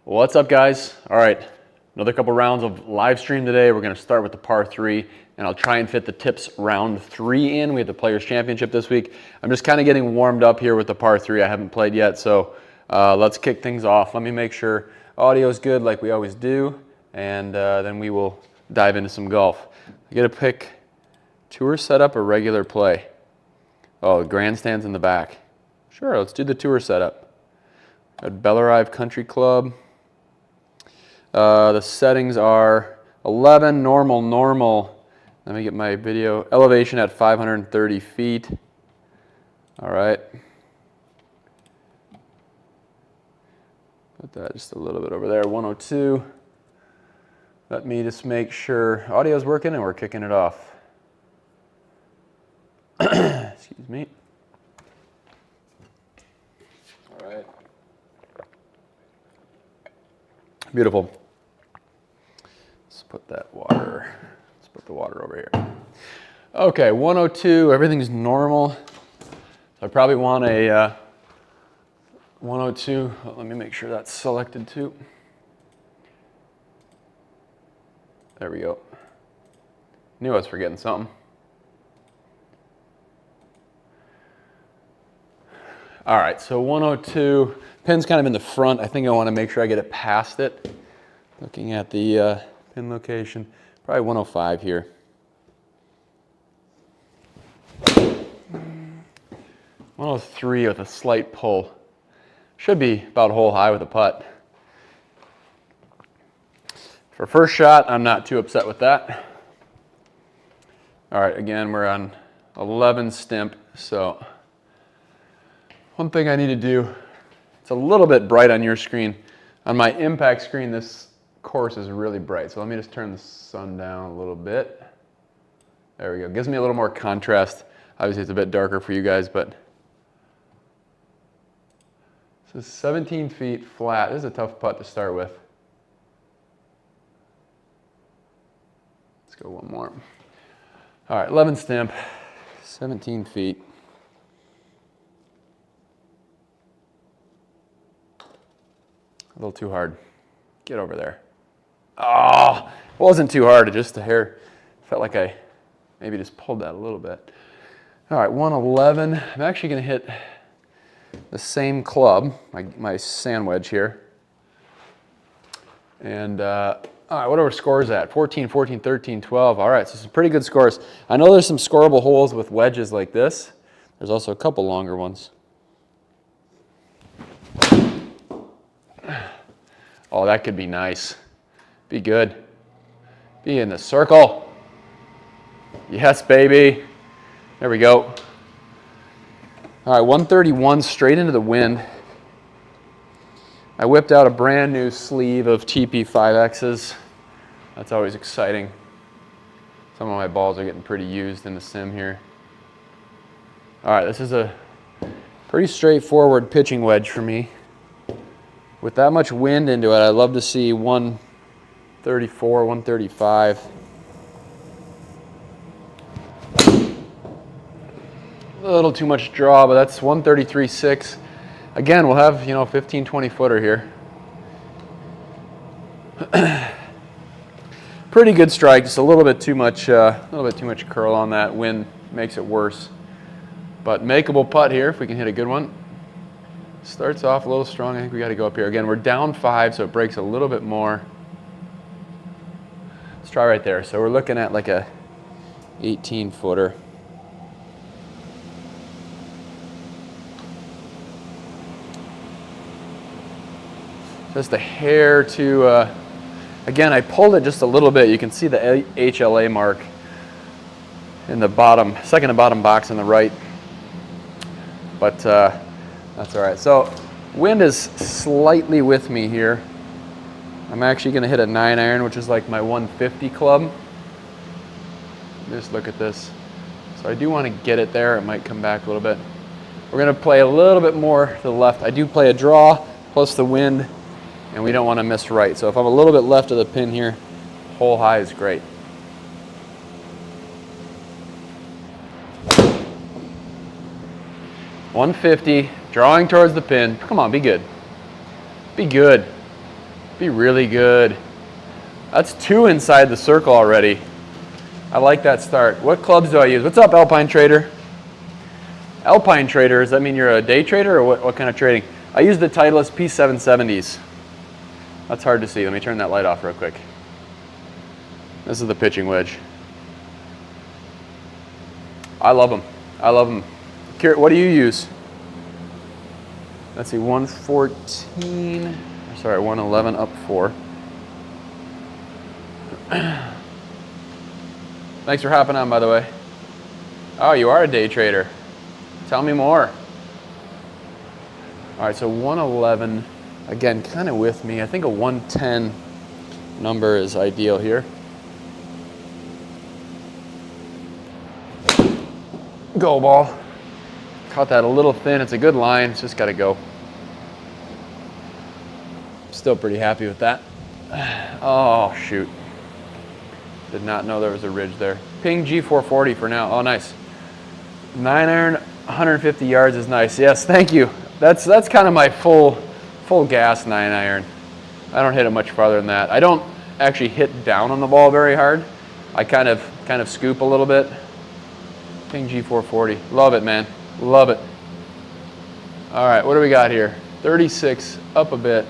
What's up, guys? All right, another couple rounds of live stream today. We're going to start with the par 3, and I'll try and fit the tips round 3 in. We have the Players Championship this week. I'm just kind of getting warmed up here with the par 3. I haven't played yet, so let's kick things off. Let me make sure audio is good like we always do, and then we will dive into some golf. I get to pick tour setup or regular play. Oh, the grandstand's in the back. Sure, let's do the tour setup. Got Bellerive Country Club. The settings are 11, normal. Let me get my video. Elevation at 530 feet. All right. Put that just a little bit over there, 102. Let me just make sure audio's working and we're kicking it off. Excuse me. All right. Beautiful. Let's put that water. Let's put the water over here. Okay, 102. Everything's normal. So I probably want a 102. Let me make sure that's selected too. There we go. Knew I was forgetting something. All right, so 102, pin's kind of in the front. I think I want to make sure I get it past it. Looking at the pin location, probably 105 here. 103 with a slight pull. Should be about hole high with a putt. For first shot, I'm not too upset with that. All right, again, we're on 11 stimp, so one thing I need to do, it's a little bit bright on your screen. On my impact screen, this course is really bright. So let me just turn the sun down a little bit. There we go. Gives me a little more contrast. Obviously, it's a bit darker for you guys, but this is 17 feet flat. This is a tough putt to start with. Let's go one more. All right, 11 stimp, 17 feet. A little too hard. Get over there. Oh, it wasn't too hard. It just the hair felt like I maybe just pulled that a little bit. All right, 111. I'm actually going to hit the same club, my sand wedge here. And all right, what are our scores at? 14, 14, 13, 12. All right, so some pretty good scores. I know there's some scoreable holes with wedges like this. There's also a couple longer ones. Oh, that could be nice. Be good. Be in the circle. Yes, baby. There we go. All right, 131 straight into the wind. I whipped out a brand new sleeve of TP5Xs. That's always exciting. Some of my balls are getting pretty used in the sim here. All right, this is a pretty straightforward pitching wedge for me. With that much wind into it, I'd love to see 134, 135. A little too much draw, but that's 133.6. Again, we'll have, 15, 20 footer here. Pretty good strike, just a little bit too much curl on that. Wind makes it worse. But makeable putt here if we can hit a good one. Starts off a little strong. I think we got to go up here. Again, we're down 5, so it breaks a little bit more. Let's try right there. So we're looking at like a 18 footer. Just a hair to, again, I pulled it just a little bit. You can see the HLA mark in the bottom, second to bottom box on the right. But that's all right. So wind is slightly with me here. I'm actually going to hit a 9-iron, which is like my 150 club. Just look at this. So I do want to get it there. It might come back a little bit. We're going to play a little bit more to the left. I do play a draw plus the wind, and we don't want to miss right. So if I'm a little bit left of the pin here, hole high is great. .150, drawing towards the pin. Come on, be good. Be good. Be really good. That's 2 inside the circle already. I like that start. What clubs do I use? What's up, Alpine Trader? Alpine Trader, does that mean you're a day trader or what kind of trading? I use the Titleist P770s. That's hard to see. Let me turn that light off real quick. This is the pitching wedge. I love them. I love them. What do you use? Let's see, 114, sorry, 111 up 4. Thanks for hopping on, by the way. Oh, you are a day trader. Tell me more. All right, so 111, again, kind of with me. I think a 110 number is ideal here. Go ball. Caught that a little thin. It's a good line. It's just got to go. Still pretty happy with that. Oh, shoot. Did not know there was a ridge there. Ping G440 for now. Oh, nice. 9-iron, 150 yards is nice. Yes, thank you. That's kind of my full gas 9-iron. I don't hit it much farther than that. I don't actually hit down on the ball very hard. I kind of scoop a little bit. Ping G440. Love it, man. Love it. All right, what do we got here? 36, up a bit.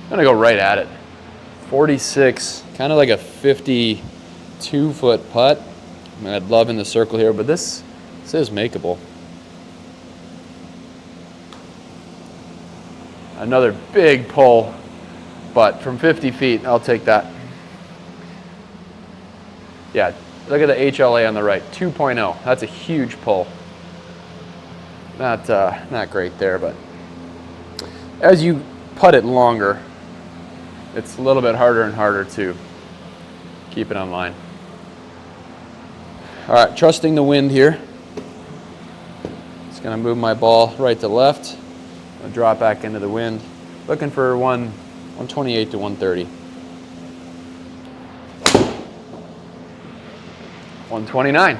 I'm gonna go right at it. 46, kind of like a 52-foot putt. I mean, I'd love in the circle here, but this is makeable. Another big pull, but from 50 feet, I'll take that. Yeah, look at the HLA on the right, 2.0. That's a huge pull. Not great there, but as you putt it longer, it's a little bit harder and harder to keep it on line. All right, trusting the wind here. Just gonna move my ball right to left. I'll drop back into the wind. Looking for 128 to 130. 129.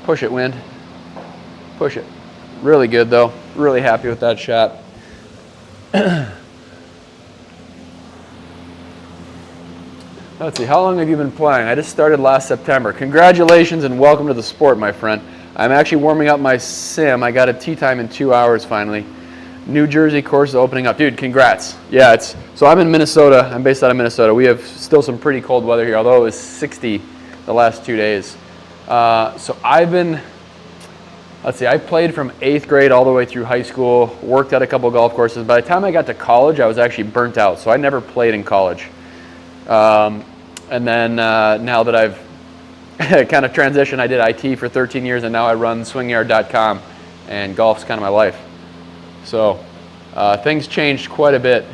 Push it, wind. Push it. Really good though. Really happy with that shot. Let's see, how long have you been playing? I just started last September. Congratulations and welcome to the sport, my friend. I'm actually warming up my sim. I got a tee time in 2 hours finally. New Jersey course is opening up. Dude, congrats. Yeah, so I'm in Minnesota. I'm based out of Minnesota. We have still some pretty cold weather here, although it was 60 the last 2 days. So I played from 8th grade all the way through high school, worked at a couple golf courses. By the time I got to college, I was actually burnt out, so I never played in college. And then now that I've kind of transitioned, I did IT for 13 years, and now I run swingyard.com, and golf's kind of my life. So things changed quite a bit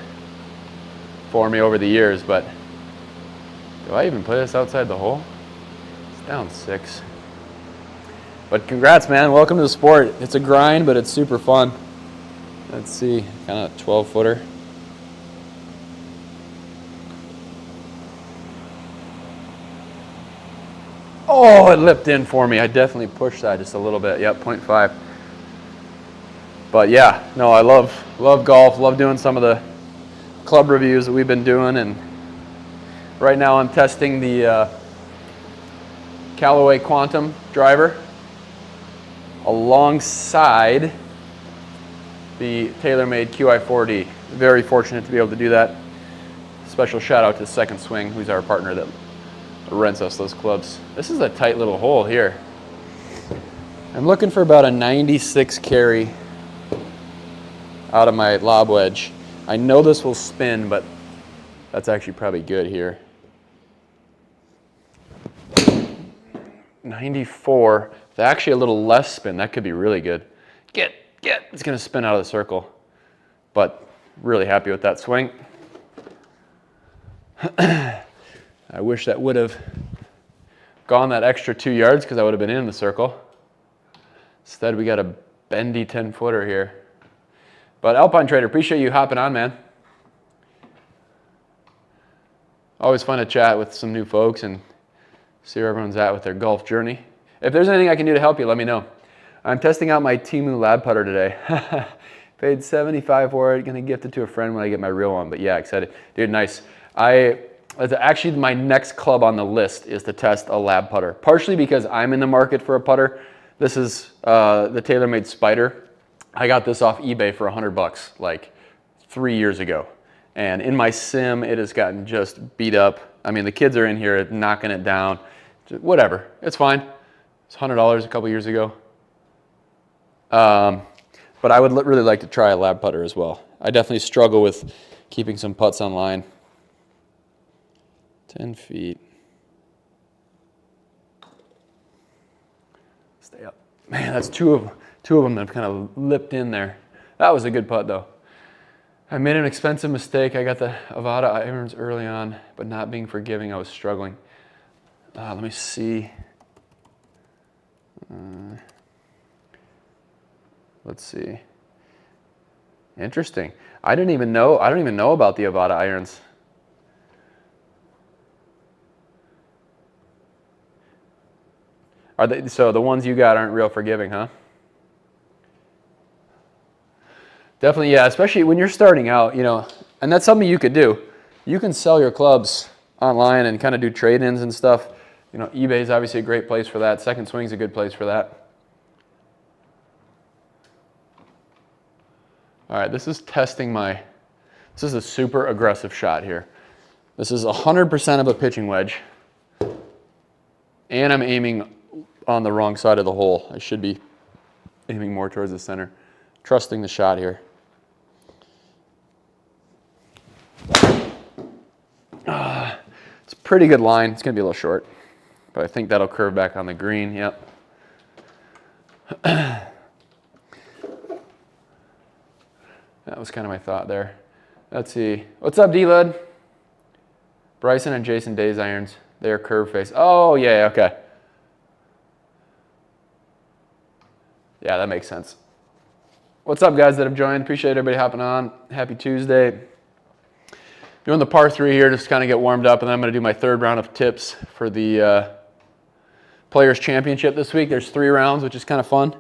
for me over the years, but do I even play this outside the hole? It's down 6. But congrats, man. Welcome to the sport. It's a grind, but it's super fun. Let's see, kind of 12-footer. Oh, it lipped in for me. I definitely pushed that just a little bit. Yep, 0.5. But yeah, no, I love golf. Love doing some of the club reviews that we've been doing. And right now I'm testing the Callaway Quantum driver alongside the TaylorMade QI4D. Very fortunate to be able to do that. Special shout out to Second Swing, who's our partner that rents us those clubs. This is a tight little hole here. I'm looking for about a 96 carry out of my lob wedge. I know this will spin, but that's actually probably good here. 94. It's actually a little less spin. That could be really good. Get. It's going to spin out of the circle. But really happy with that swing. I wish that would have gone that extra 2 yards because I would have been in the circle. Instead, we got a bendy 10-footer here. But Alpine Trader, appreciate you hopping on, man. Always fun to chat with some new folks and see where everyone's at with their golf journey. If there's anything I can do to help you, let me know. I'm testing out my Temu Lab putter today. Paid $75 for it. Gonna gift it to a friend when I get my real one. But yeah, excited. Dude, nice. Actually, my next club on the list is to test a lab putter. Partially because I'm in the market for a putter. This is the TaylorMade Spider. I got this off eBay for $100 like 3 years ago. And in my sim, it has gotten just beat up. I mean, the kids are in here knocking it down. Whatever, it's fine. It's $100 a couple years ago. But I would really like to try a lab putter as well. I definitely struggle with keeping some putts online. 10 feet. Stay up. Man, that's two of them that have kind of lipped in there. That was a good putt though. I made an expensive mistake. I got the Avada irons early on, but not being forgiving, I was struggling. Let me see. Let's see. Interesting. I don't even know about the Avada irons. So the ones you got aren't real forgiving, huh? Definitely, yeah, especially when you're starting out, you know, and that's something you could do. You can sell your clubs online and kind of do trade-ins and stuff. You know, eBay is obviously a great place for that. Second Swing's a good place for that. All right, this is testing this is a super aggressive shot here. This is 100% of a pitching wedge. And I'm aiming on the wrong side of the hole. I should be aiming more towards the center. Trusting the shot here. It's a pretty good line. It's gonna be a little short, but I think that'll curve back on the green, yep. That was kind of my thought there. Let's see. What's up, D-Lud? Bryson and Jason Day's irons. They're curve face. Oh, yeah, okay. Yeah, that makes sense. What's up, guys that have joined? Appreciate everybody hopping on. Happy Tuesday. Doing the par 3 here, just kind of get warmed up, and then I'm going to do my 3rd round of tips for the Players Championship this week. There's 3 rounds, which is kind of fun.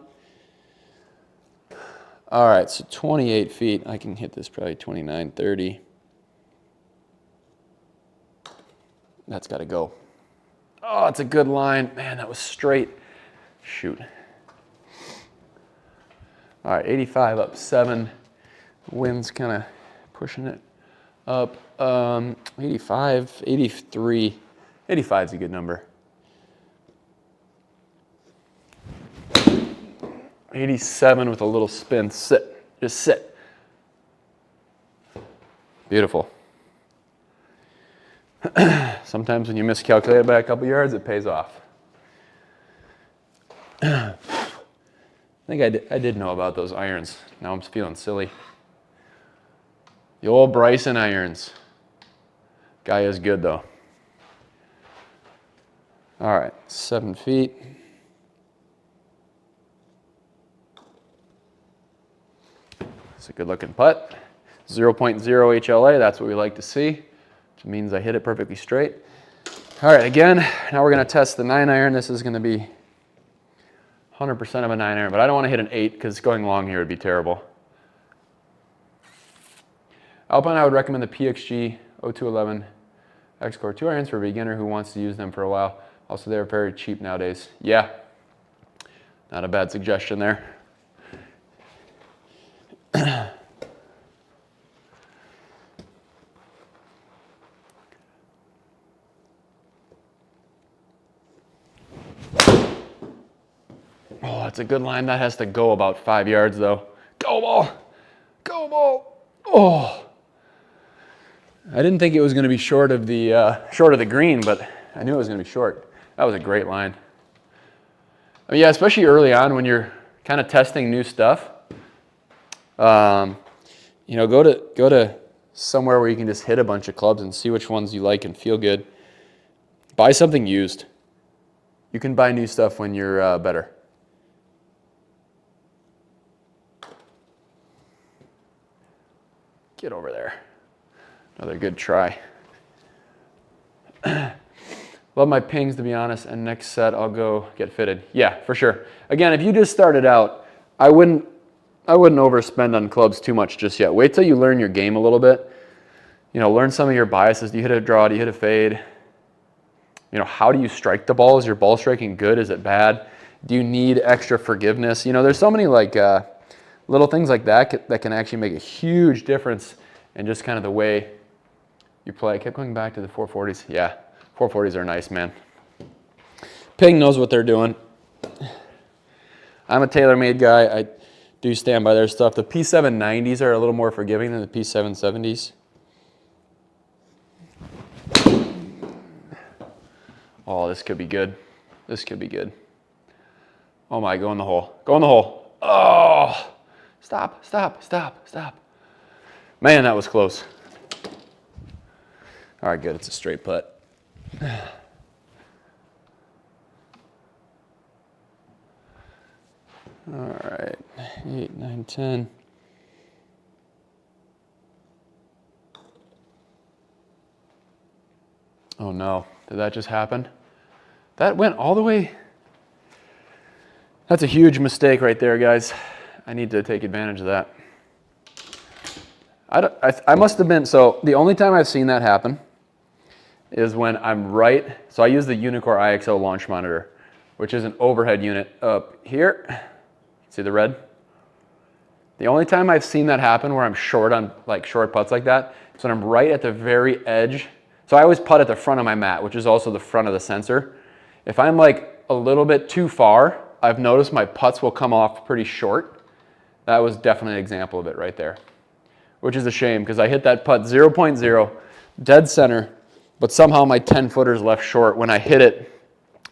All right, so 28 feet. I can hit this probably 29, 30. That's got to go. Oh, it's a good line. Man, that was straight. Shoot. All right, 85 up 7. Wind's kind of pushing it up. 85, 83. 85 is a good number. 87 with a little spin. Sit. Just sit. Beautiful. Sometimes when you miscalculate by a couple yards, it pays off. I think I did know about those irons. Now I'm feeling silly. The old Bryson irons. Guy is good though. All right, 7 feet. It's a good looking putt. 0.0 HLA, that's what we like to see, which means I hit it perfectly straight. All right, again, now we're gonna test the 9 iron. This is gonna be 100% of a 9 iron, but I don't wanna hit an 8 because going long here would be terrible. Alpine, I would recommend the PXG 0211 X-Core 2 irons for a beginner who wants to use them for a while. Also, they're very cheap nowadays. Yeah, not a bad suggestion there. Oh, that's a good line. That has to go about 5 yards though. Go ball! Go ball! Oh! I didn't think it was going to be short of the green, but I knew it was going to be short. That was a great line. I mean, yeah, especially early on when you're kind of testing new stuff. You know, go to somewhere where you can just hit a bunch of clubs and see which ones you like and feel good. Buy something used. You can buy new stuff when you're better. Get over there. Another good try. Love my pings, to be honest, and next set I'll go get fitted. Yeah, for sure. Again, if you just started out, I wouldn't overspend on clubs too much just yet. Wait till you learn your game a little bit. You know, learn some of your biases. Do you hit a draw? Do you hit a fade? You know, how do you strike the ball? Is your ball striking good? Is it bad? Do you need extra forgiveness? You know, there's so many like little things like that that can actually make a huge difference in just kind of the way you play. I kept going back to the 440s. Yeah, 440s are nice, man. Ping knows what they're doing. I'm a TaylorMade guy. I do stand by their stuff. The P790s are a little more forgiving than the P770s. Oh, this could be good. This could be good. Oh my, go in the hole. Go in the hole. Oh, stop, stop, stop, stop. Man, that was close. All right, good. It's a straight putt. All right, 8, 9, 10. Oh no, did that just happen? That went all the way. That's a huge mistake right there, guys. I need to take advantage of that. I must have been, so the only time I've seen that happen is when I'm right. So I use the Unicore IXO launch monitor, which is an overhead unit up here. See the red? The only time I've seen that happen where I'm short on like short putts like that is when I'm right at the very edge. So I always putt at the front of my mat, which is also the front of the sensor. If I'm like a little bit too far, I've noticed my putts will come off pretty short. That was definitely an example of it right there, which is a shame because I hit that putt 0.0, dead center, but somehow my 10-footer's left short when I hit it.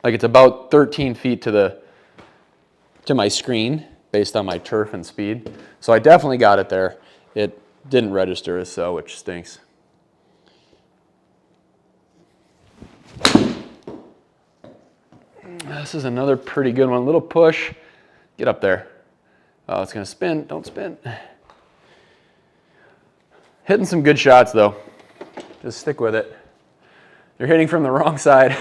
Like it's about 13 feet to my screen based on my turf and speed. So I definitely got it there. It didn't register as so, which stinks. This is another pretty good one. Little push. Get up there. Oh, it's going to spin. Don't spin. Hitting some good shots, though. Just stick with it. You're hitting from the wrong side.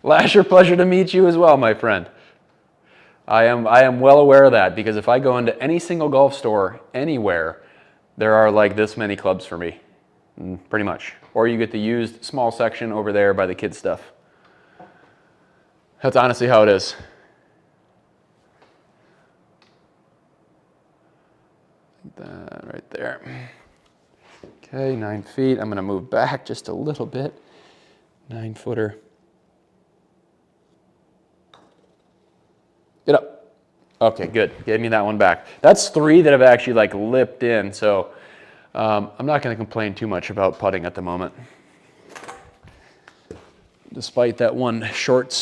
Lasher, pleasure to meet you as well, my friend. I am well aware of that because if I go into any single golf store anywhere, there are like this many clubs for me, pretty much. Or you get the used small section over there by the kids' stuff. That's honestly how it is. That right there. Okay, 9 feet. I'm going to move back just a little bit. 9-footer. Get up. Okay, good. Gave me that one back. That's 3 that have actually like lipped in, so I'm not going to complain too much about putting at the moment. Despite that one short,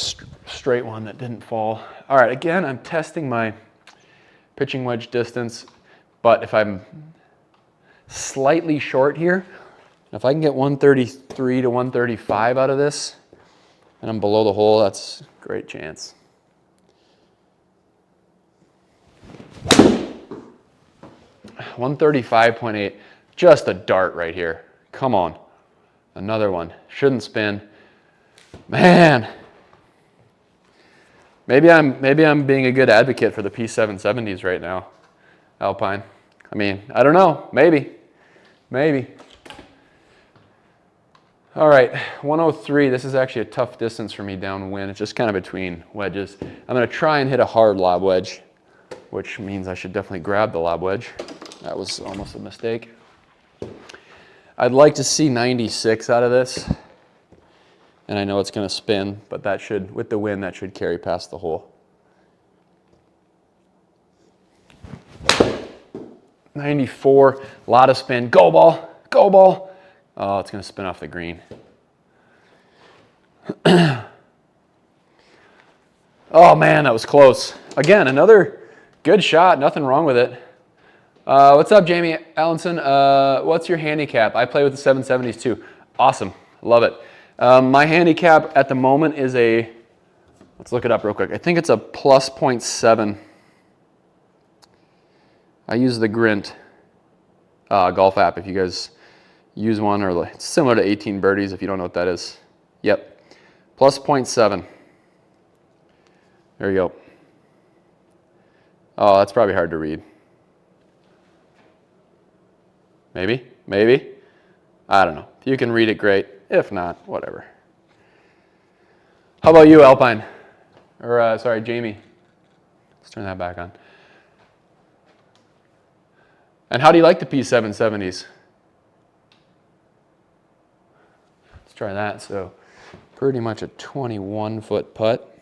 straight one that didn't fall. All right, again, I'm testing my pitching wedge distance, but if I'm slightly short here, if I can get 133 to 135 out of this, and I'm below the hole, that's a great chance. $135.8, just a dart right here. Come on, another one. Shouldn't spin. Man, maybe I'm being a good advocate for the P770s right now, Alpine. I mean, I don't know. Maybe. All right, 103. This is actually a tough distance for me downwind. It's just kind of between wedges. I'm going to try and hit a hard lob wedge, which means I should definitely grab the lob wedge. That was almost a mistake. I'd like to see 96 out of this. And I know it's going to spin, but that should, with the wind, that should carry past the hole. 94, a lot of spin. Go ball, go ball. Oh, it's going to spin off the green. Oh man, that was close. Again, another good shot, nothing wrong with it. What's up, Jamie Allenson? What's your handicap? I play with the 770s too. Awesome, love it. My handicap at the moment is a, let's look it up real quick. I think it's a plus 0.7. I use the Grint golf app if you guys use one, or it's similar to 18 birdies if you don't know what that is. Yep, plus 0.7. There you go. Oh, that's probably hard to read. Maybe, maybe. I don't know. If you can read it, great. If not, whatever. How about you, Alpine? Or, sorry, Jamie. Let's turn that back on. And how do you like the P770s? Let's try that. So pretty much a 21-foot putt.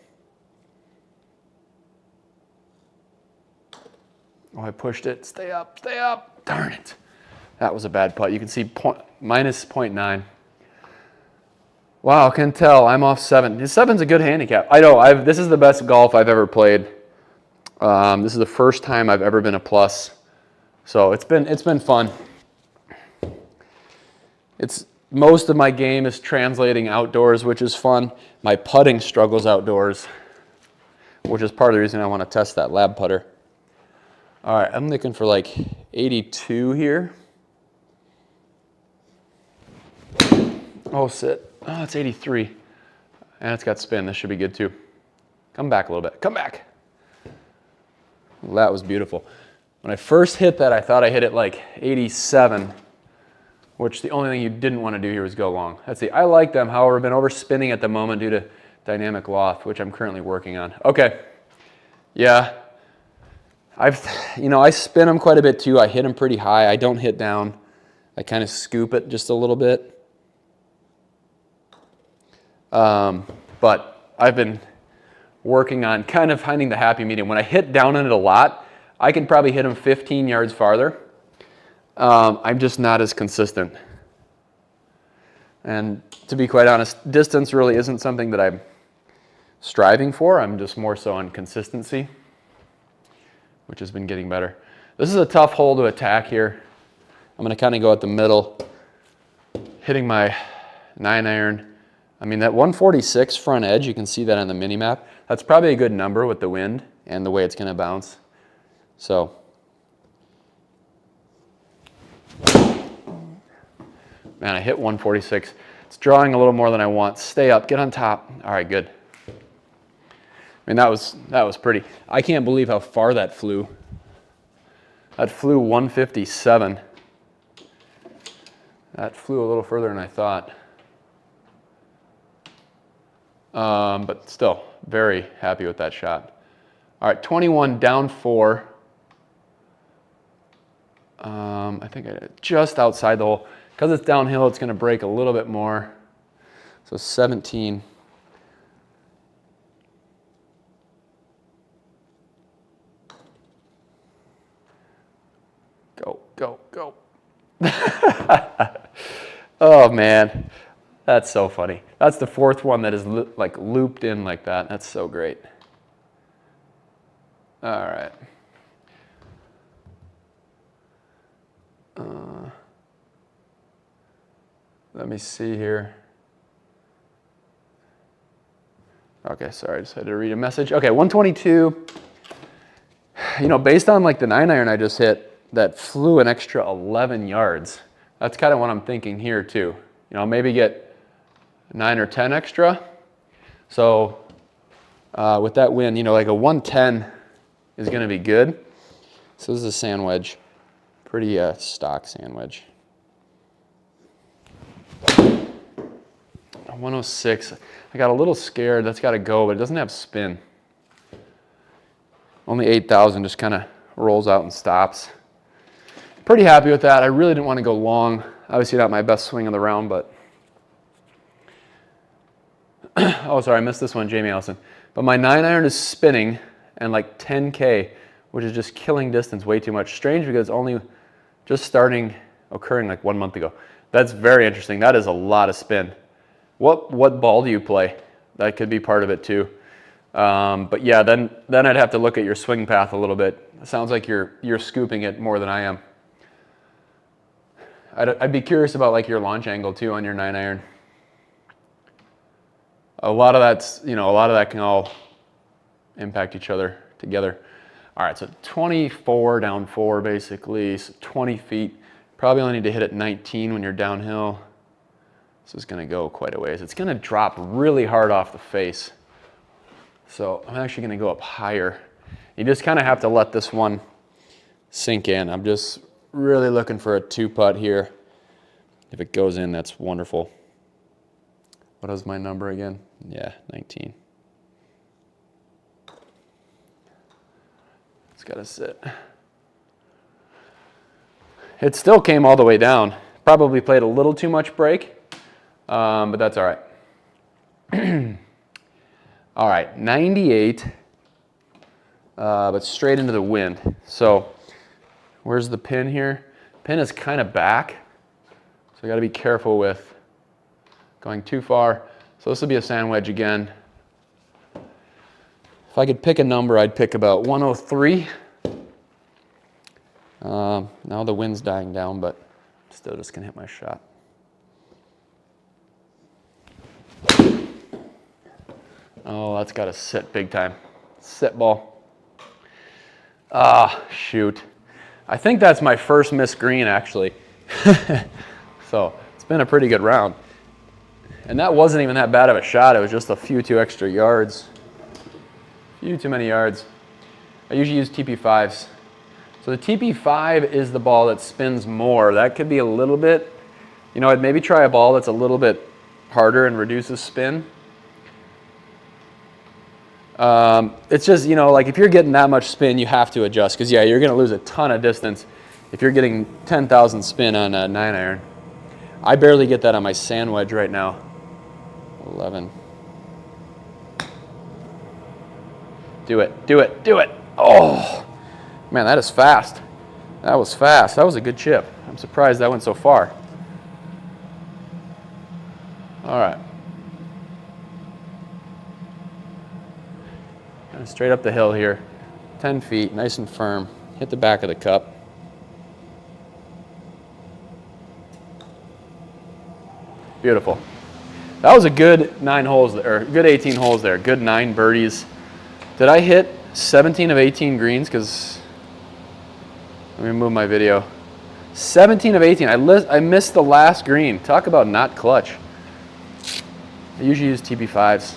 Oh, I pushed it. Stay up, stay up. Darn it. That was a bad putt. You can see minus 0.9. Wow, I can tell I'm off 7. 7's a good handicap. I know, this is the best golf I've ever played. This is the first time I've ever been a plus. So it's been fun. Most of my game is translating outdoors, which is fun. My putting struggles outdoors, which is part of the reason I want to test that lab putter. All right, I'm looking for like 82 here. Oh, sit. Oh, it's 83. And it's got spin. This should be good too. Come back a little bit. Come back. That was beautiful. When I first hit that, I thought I hit it like 87, which the only thing you didn't want to do here was go long. I like them, however, I've been overspinning at the moment due to dynamic loft, which I'm currently working on. Okay. Yeah. I spin them quite a bit too. I hit them pretty high. I don't hit down. I kind of scoop it just a little bit. But I've been working on kind of finding the happy medium. When I hit down on it a lot, I can probably hit them 15 yards farther. I'm just not as consistent. And to be quite honest, distance really isn't something that I'm striving for. I'm just more so on consistency, which has been getting better. This is a tough hole to attack here. I'm going to kind of go at the middle, hitting my 9-iron. I mean, that 146 front edge, you can see that on the mini map. That's probably a good number with the wind and the way it's going to bounce. So, man, I hit 146. It's drawing a little more than I want. Stay up, get on top. All right, good. I mean, that was pretty. I can't believe how far that flew. That flew 157. That flew a little further than I thought. But still, very happy with that shot. All right, 21 down 4. I think just outside the hole. Because it's downhill, it's going to break a little bit more. So 17. Go, go, go. Oh, man. That's so funny. That's the 4th one that is like looped in like that. That's so great. All right. Let me see here. Okay, sorry, I just had to read a message. Okay, 122. Based on like the 9-iron I just hit, that flew an extra 11 yards. That's kind of what I'm thinking here too. Maybe get 9 or 10 extra. So with that wind, like a 110 is going to be good. So this is a sand wedge, pretty stock sand wedge. 106. I got a little scared. That's got to go, but it doesn't have spin. Only 8,000, just kind of rolls out and stops. Pretty happy with that. I really didn't want to go long. Obviously not my best swing of the round, but oh, sorry, I missed this one, Jamie Allison. But my 9-iron is spinning and like 10K, which is just killing distance way too much. Strange because it's only just occurring like 1 month ago. That's very interesting. That is a lot of spin. What ball do you play? That could be part of it too. But yeah, then I'd have to look at your swing path a little bit. It sounds like you're scooping it more than I am. I'd be curious about like your launch angle too on your 9-iron. A lot of that can all impact each other together. All right, so 24 down 4 basically, so 20 feet. Probably only need to hit it 19 when you're downhill. This is going to go quite a ways. It's going to drop really hard off the face. So I'm actually going to go up higher. You just kind of have to let this one sink in. I'm just really looking for a 2-putt here. If it goes in, that's wonderful. What is my number again? Yeah, 19. It's got to sit. It still came all the way down. Probably played a little too much break, but that's all right. All right, 98, but straight into the wind. So where's the pin here? Pin is kind of back, so I got to be careful with going too far. So this will be a sand wedge again. If I could pick a number, I'd pick about 103. Now the wind's dying down, but still just gonna hit my shot. Oh, that's gotta sit big time. Sit ball. Ah, shoot. I think that's my first missed green, actually. So it's been a pretty good round. And that wasn't even that bad of a shot. It was just a few too extra yards. Few too many yards. I usually use TP5s. So the TP5 is the ball that spins more. That could be a little bit, you know, I'd maybe try a ball that's a little bit harder and reduces spin. It's just, you know, like if you're getting that much spin, you have to adjust. Because, yeah, you're going to lose a ton of distance if you're getting 10,000 spin on a 9-iron. I barely get that on my sand wedge right now. 11. Do it, do it, do it. Oh, man, that is fast. That was fast. That was a good chip. I'm surprised that went so far. All right. Kind of straight up the hill here. 10 feet, nice and firm. Hit the back of the cup. Beautiful. That was a good 9 holes, or good 18 holes there. Good 9 birdies. Did I hit 17 of 18 greens? Because, let me move my video. 17 of 18. I missed the last green. Talk about not clutch. I usually use TP5s.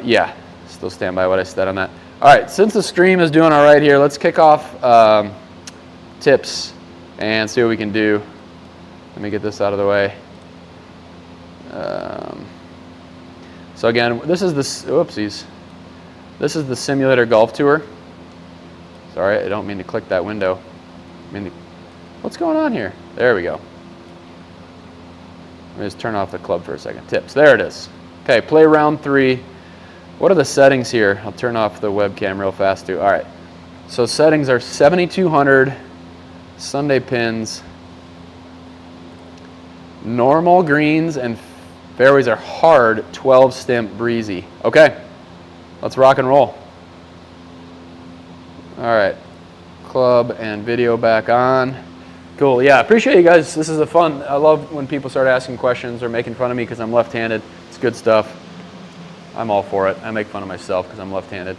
Yeah, still stand by what I said on that. All right, since the stream is doing all right here, let's kick off tips and see what we can do. Let me get this out of the way. So again, this is the, oopsies. This is the simulator golf tour. Sorry, I don't mean to click that window. What's going on here? There we go. Let me just turn off the club for a second. Tips, there it is. Okay, play round 3. What are the settings here? I'll turn off the webcam real fast too. All right, so settings are 7,200, Sunday pins, normal greens and fairways are hard, 12 stimp breezy. Okay, let's rock and roll. All right, club and video back on. Cool, yeah, appreciate you guys. This is a fun, I love when people start asking questions or making fun of me because I'm left-handed. It's good stuff. I'm all for it. I make fun of myself because I'm left-handed.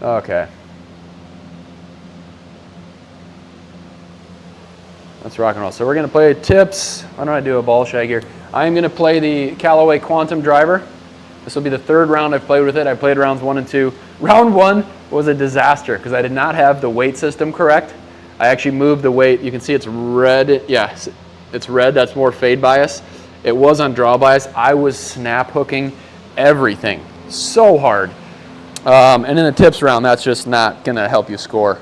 Okay. Let's rock and roll. So we're going to play tips. Why don't I do a ball shag here? I'm going to play the Callaway Quantum driver. This will be the 3rd round I've played with it. I played rounds 1 and 2. Round 1 was a disaster because I did not have the weight system correct. I actually moved the weight. You can see it's red. Yeah, it's red. That's more fade bias. It was on draw bias. I was snap hooking everything so hard. And in the tips round, that's just not going to help you score.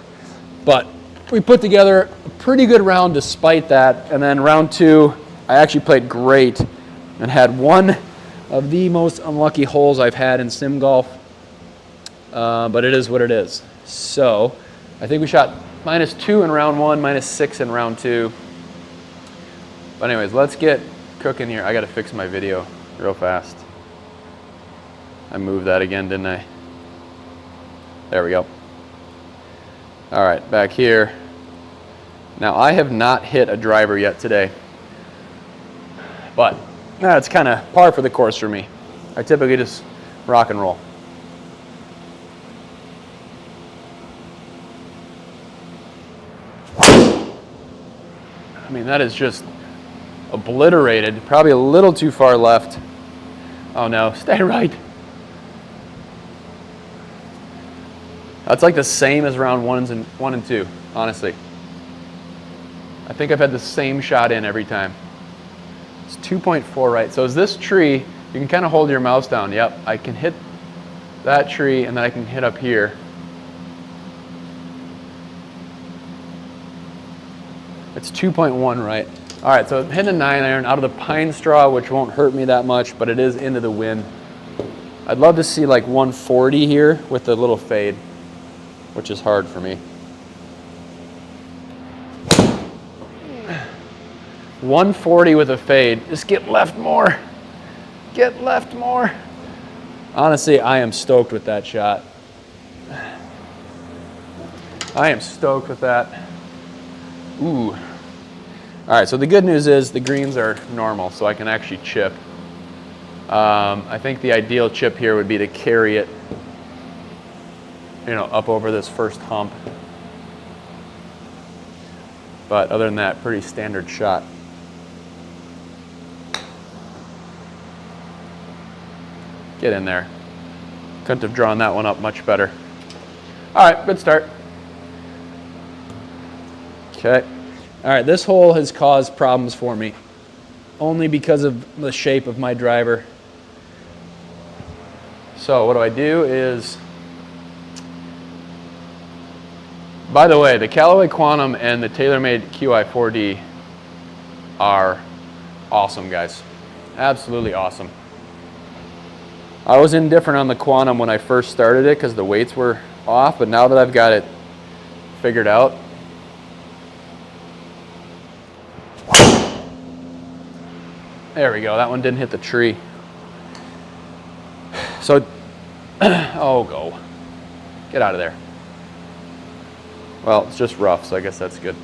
But we put together a pretty good round despite that. And then round 2, I actually played great and had one of the most unlucky holes I've had in sim golf. But it is what it is. So I think we shot -2 in round 1, -6 in round 2. But anyways, let's get cooking here. I got to fix my video real fast. I moved that again, didn't I? There we go. All right, back here. Now I have not hit a driver yet today, but it's kind of par for the course for me. I typically just rock and roll. I mean, that is just obliterated. Probably a little too far left. Oh no, stay right. That's like the same as round 1 and 2, honestly. I think I've had the same shot in every time. It's 2.4 right. So is this tree, you can kind of hold your mouse down. Yep, I can hit that tree and then I can hit up here. It's 2.1 right. All right, so I'm hitting a 9-iron out of the pine straw, which won't hurt me that much, but it is into the wind. I'd love to see like 140 here with a little fade, which is hard for me. 140 with a fade. Just get left more. Get left more. Honestly, I am stoked with that shot. I am stoked with that. Ooh. All right, so the good news is the greens are normal, so I can actually chip. I think the ideal chip here would be to carry it, you know, up over this first hump. But other than that, pretty standard shot. Get in there. Couldn't have drawn that one up much better. All right, good start. Okay. All right, this hole has caused problems for me, only because of the shape of my driver. So what I do is, by the way, the Callaway Quantum and the TaylorMade QI4D are awesome, guys. Absolutely awesome. I was indifferent on the Quantum when I first started it because the weights were off, but now that I've got it figured out, there we go, that one didn't hit the tree. So, oh, go. Get out of there. Well, it's just rough, so I guess that's good.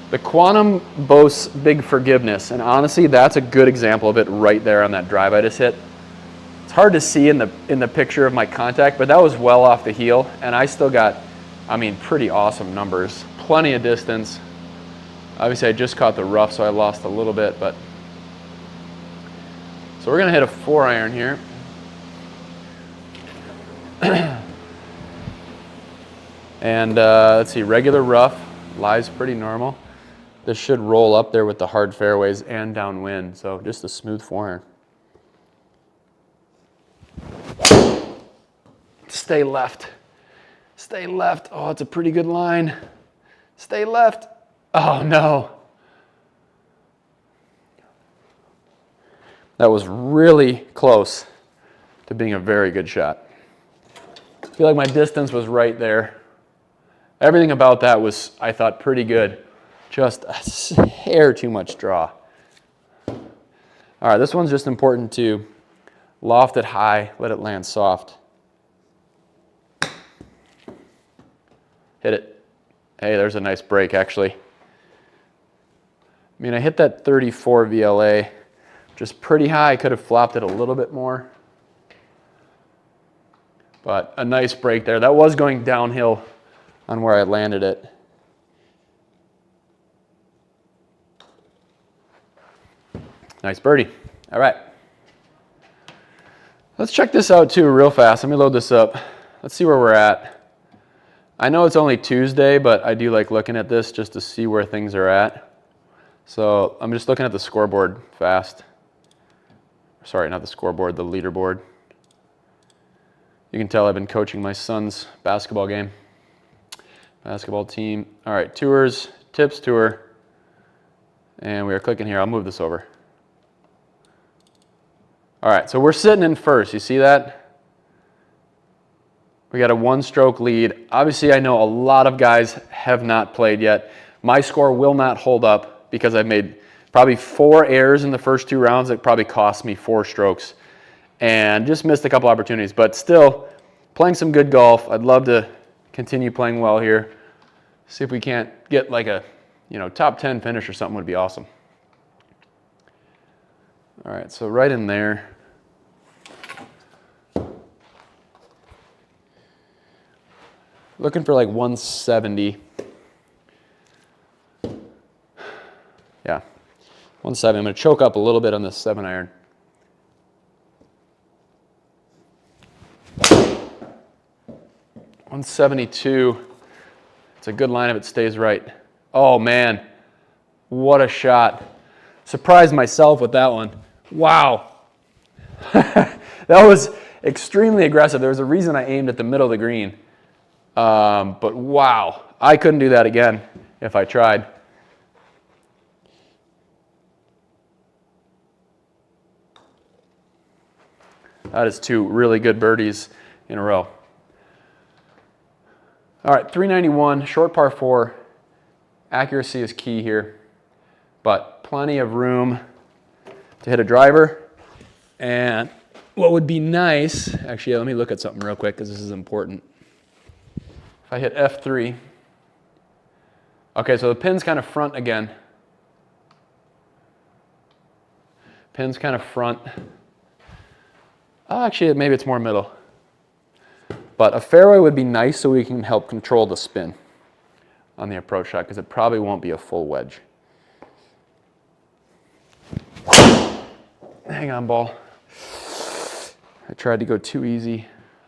The Quantum boasts big forgiveness, and honestly, that's a good example of it right there on that drive I just hit. It's hard to see in the picture of my contact, but that was well off the heel, and I still got, I mean, pretty awesome numbers. Plenty of distance. Obviously, I just caught the rough, so I lost a little bit, but. So we're gonna hit a 4-iron here. And let's see, regular rough, lies pretty normal. This should roll up there with the hard fairways and downwind, so just a smooth 4-iron. Stay left. Stay left. Oh, it's a pretty good line. Stay left. Oh, no. That was really close to being a very good shot. I feel like my distance was right there. Everything about that was, I thought, pretty good. Just a hair too much draw. All right, this one's just important to loft it high, let it land soft. Hit it. Hey, there's a nice break, actually. I mean, I hit that 34 VLA, just pretty high. I could have flopped it a little bit more. But a nice break there. That was going downhill on where I landed it. Nice birdie. All right. Let's check this out too real fast. Let me load this up. Let's see where we're at. I know it's only Tuesday, but I do like looking at this just to see where things are at. So I'm just looking at the scoreboard fast. Sorry, not the scoreboard, the leaderboard. You can tell I've been coaching my son's basketball game. Basketball team. All right, tours, tips tour. And we are clicking here. I'll move this over. All right, so we're sitting in first. You see that? We got a 1-stroke lead. Obviously, I know a lot of guys have not played yet. My score will not hold up because I've made probably 4 errors in the first 2 rounds that probably cost me 4 strokes and just missed a couple opportunities. But still, playing some good golf. I'd love to continue playing well here. See if we can't get like a, top 10 finish or something would be awesome. All right, so right in there. Looking for like 170. Yeah, 170. I'm going to choke up a little bit on this 7-iron. 172. It's a good line if it stays right. Oh man, what a shot. Surprised myself with that one. Wow. That was extremely aggressive. There was a reason I aimed at the middle of the green. But wow, I couldn't do that again if I tried. That is 2 really good birdies in a row. All right, 391, short par 4. Accuracy is key here, but plenty of room to hit a driver. And what would be nice, actually, let me look at something real quick because this is important. If I hit F3, okay, so the pin's kind of front again. Pin's kind of front. Actually, maybe it's more middle. But a fairway would be nice so we can help control the spin on the approach shot because it probably won't be a full wedge. Hang on, ball. I tried to go too easy.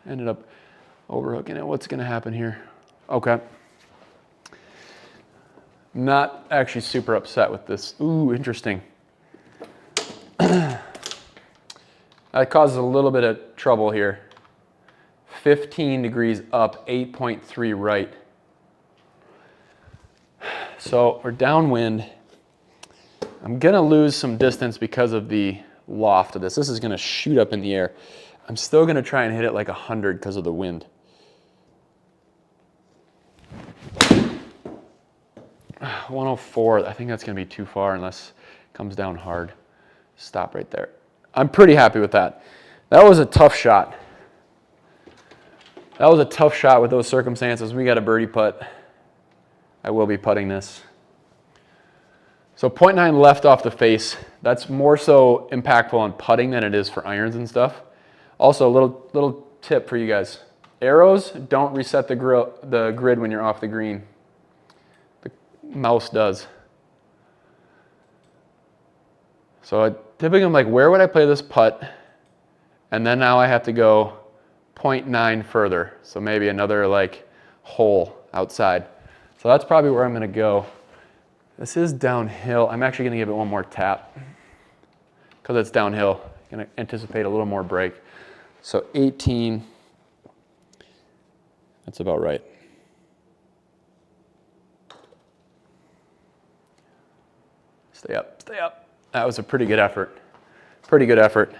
Ended up overhooking it. What's going to happen here? Okay. Not actually super upset with this. Ooh, interesting. That causes a little bit of trouble here. 15 degrees up, 8.3 right. So we're downwind. I'm gonna lose some distance because of the loft of this. This is gonna shoot up in the air. I'm still gonna try and hit it like 100 because of the wind. 104, I think that's gonna be too far unless it comes down hard. Stop right there. I'm pretty happy with that. That was a tough shot. That was a tough shot with those circumstances. We got a birdie putt. I will be putting this. So 0.9 left off the face. That's more so impactful on putting than it is for irons and stuff. Also, a little tip for you guys. Arrows don't reset the grid when you're off the green. The mouse does. So typically I'm like, where would I play this putt? And then now I have to go 0.9 further. So maybe another like hole outside. So that's probably where I'm gonna go. This is downhill. I'm actually gonna give it one more tap because it's downhill. I'm gonna anticipate a little more break. So 18, that's about right. Stay up, stay up. That was a pretty good effort. Pretty good effort.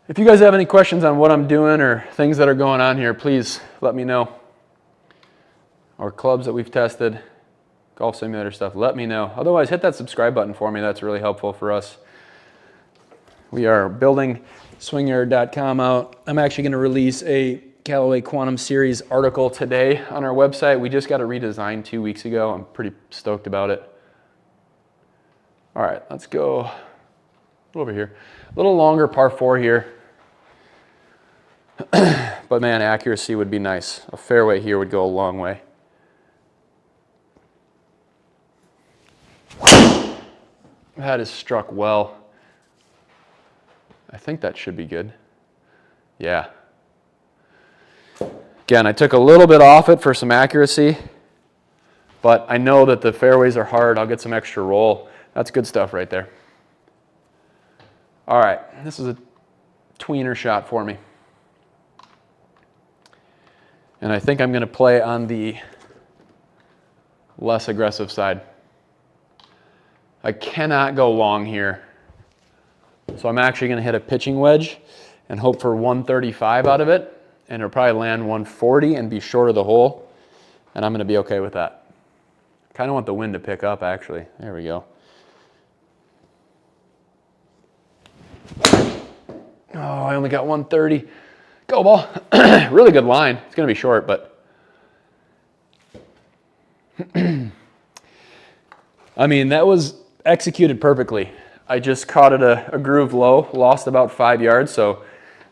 If you guys have any questions on what I'm doing or things that are going on here, please let me know. Or clubs that we've tested, golf simulator stuff, let me know. Otherwise, hit that subscribe button for me. That's really helpful for us. We are building swingyard.com out. I'm actually going to release a Callaway Quantum Series article today on our website. We just got it redesigned 2 weeks ago. I'm pretty stoked about it. All right, let's go over here. A little longer par 4 here. But man, accuracy would be nice. A fairway here would go a long way. That is struck well. I think that should be good. Yeah. Again, I took a little bit off it for some accuracy, but I know that the fairways are hard. I'll get some extra roll. That's good stuff right there. All right, this is a tweener shot for me. And I think I'm going to play on the less aggressive side. I cannot go long here. So I'm actually going to hit a pitching wedge and hope for 135 out of it. And it'll probably land 140 and be short of the hole. And I'm going to be okay with that. Kind of want the wind to pick up, actually. There we go. Oh, I only got 130. Go ball. Really good line. It's going to be short, but I mean, that was executed perfectly. I just caught it a groove low, lost about 5 yards. So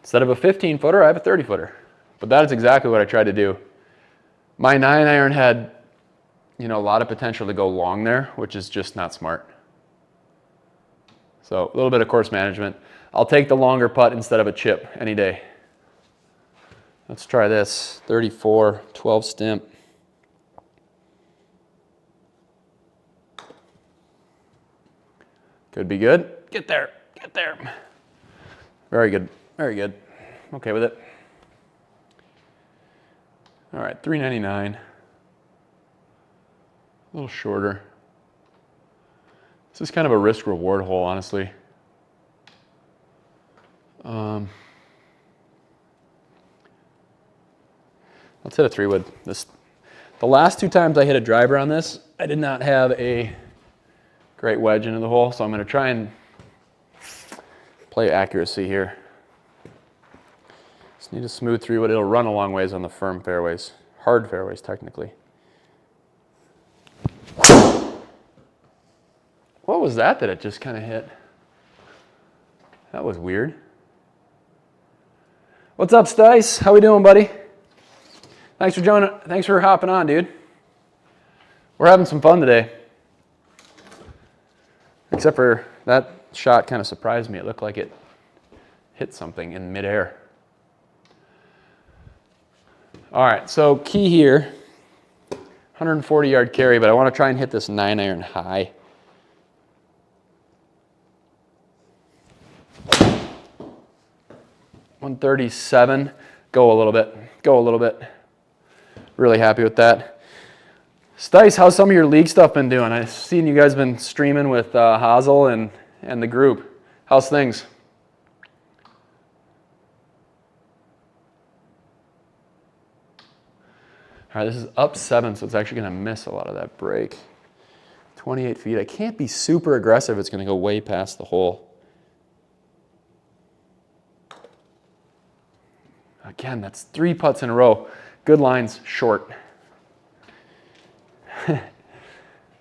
instead of a 15-footer, I have a 30-footer. But that is exactly what I tried to do. My 9-iron had, a lot of potential to go long there, which is just not smart. So a little bit of course management. I'll take the longer putt instead of a chip any day. Let's try this, 34, 12 stimp. Could be good. Get there, get there. Very good, very good. Okay with it. All right, 399. A little shorter. This is kind of a risk-reward hole, honestly. Let's hit a 3-wood. The last 2 times I hit a driver on this, I did not have a great wedge into the hole, so I'm going to try and play accuracy here. Just need a smooth 3-wood. It'll run a long ways on the firm fairways, hard fairways technically. What was that it just kind of hit? That was weird. What's up, Stice? How we doing, buddy? Thanks for joining. Thanks for hopping on, dude. We're having some fun today. Except for that shot kind of surprised me. It looked like it hit something in midair. All right, so key here, 140-yard carry, but I want to try and hit this 9-iron high. .137, go a little bit, go a little bit. Really happy with that. Stice, how's some of your league stuff been doing? I've seen you guys been streaming with Hazel and the group. How's things? All right, this is up 7, so it's actually going to miss a lot of that break. 28 feet. I can't be super aggressive. It's going to go way past the hole. Again, that's 3 putts in a row. Good lines, short.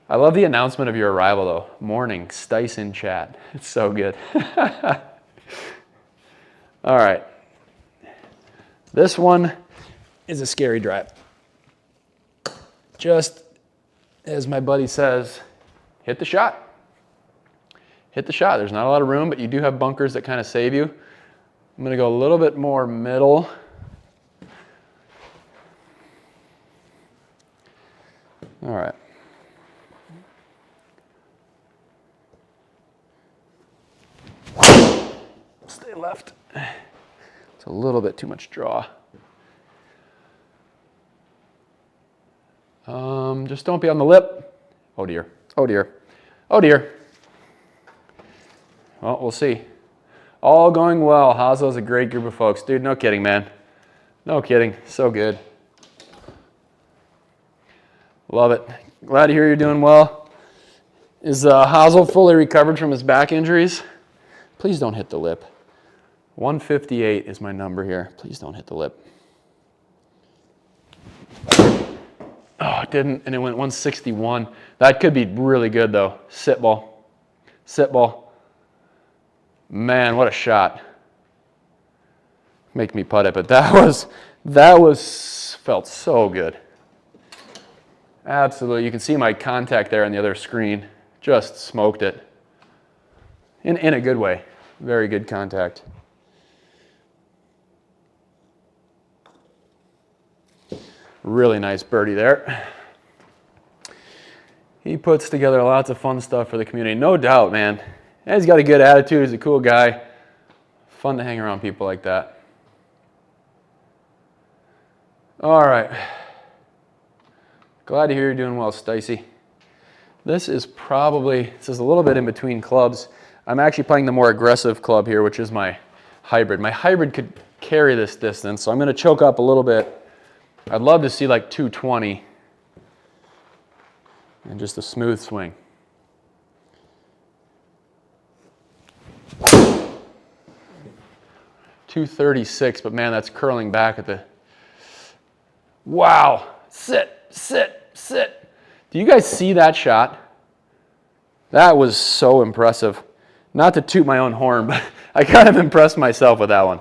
I love the announcement of your arrival, though. Morning, Stice in chat. It's so good. All right. This one is a scary drive. Just as my buddy says, hit the shot. Hit the shot. There's not a lot of room, but you do have bunkers that kind of save you. I'm going to go a little bit more middle. All right. Stay left. It's a little bit too much draw. Just don't be on the lip. Oh dear. Oh dear. Oh dear. Well, we'll see. All going well. Hazel's a great group of folks. Dude, no kidding, man. No kidding. So good. Love it. Glad to hear you're doing well. Is Hazel fully recovered from his back injuries? Please don't hit the lip. 158 is my number here. Please don't hit the lip. Oh, it didn't, and it went 161. That could be really good, though. Sit ball. Sit ball. Man, what a shot. Make me putt it, but that felt so good. Absolutely. You can see my contact there on the other screen. Just smoked it. In a good way. Very good contact. Really nice birdie there. He puts together lots of fun stuff for the community. No doubt, man. And he's got a good attitude. He's a cool guy. Fun to hang around people like that. All right. Glad to hear you're doing well, Stacey. This is a little bit in between clubs. I'm actually playing the more aggressive club here, which is my hybrid. My hybrid could carry this distance, so I'm going to choke up a little bit. I'd love to see like 220 and just a smooth swing. .236, but man, that's curling back at the... Wow! Sit, sit, sit. Do you guys see that shot? That was so impressive. Not to toot my own horn, but I kind of impressed myself with that one.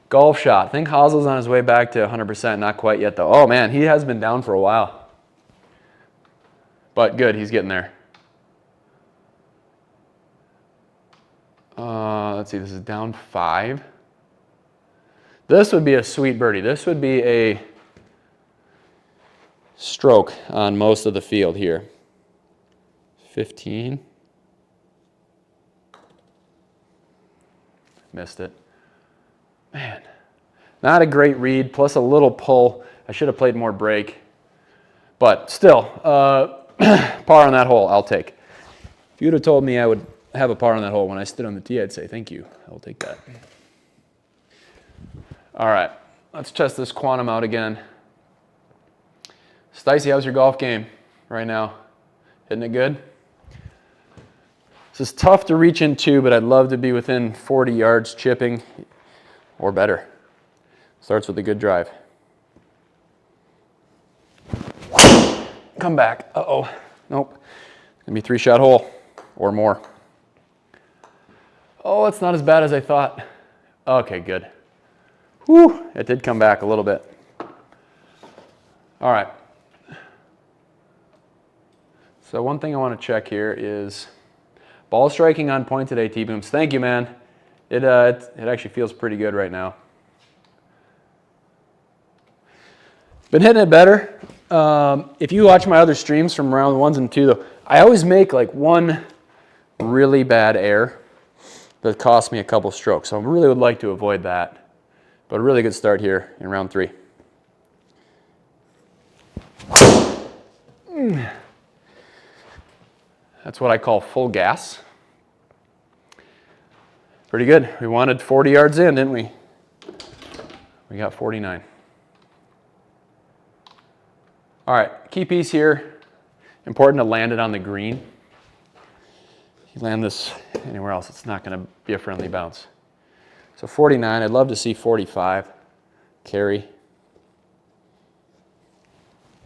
Golf shot. I think Hazel's on his way back to 100%. Not quite yet, though. Oh, man, he has been down for a while. But good, he's getting there. Let's see, this is down 5. This would be a sweet birdie. This would be a stroke on most of the field here. 15. Missed it. Man, not a great read, plus a little pull. I should have played more break. But still, par on that hole, I'll take. If you would have told me I would have a par on that hole when I stood on the tee, I'd say thank you. I'll take that. All right, let's test this quantum out again. Stacey, how's your golf game right now? Hitting it good? This is tough to reach into, but I'd love to be within 40 yards chipping or better. Starts with a good drive. Come back. Uh-oh. Nope. It's gonna be 3-shot hole or more. Oh, it's not as bad as I thought. Okay, good. Whew, it did come back a little bit. All right. So one thing I want to check here is ball striking on point today, TBooms. Thank you, man. It actually feels pretty good right now. Been hitting it better. If you watch my other streams from round 1 and 2, though, I always make like one really bad error that costs me a couple strokes. So I really would like to avoid that. But a really good start here in round 3. That's what I call full gas. Pretty good. We wanted 40 yards in, didn't we? We got 49. All right, key piece here. Important to land it on the green. If you land this anywhere else, it's not going to be a friendly bounce. So 49, I'd love to see 45 carry.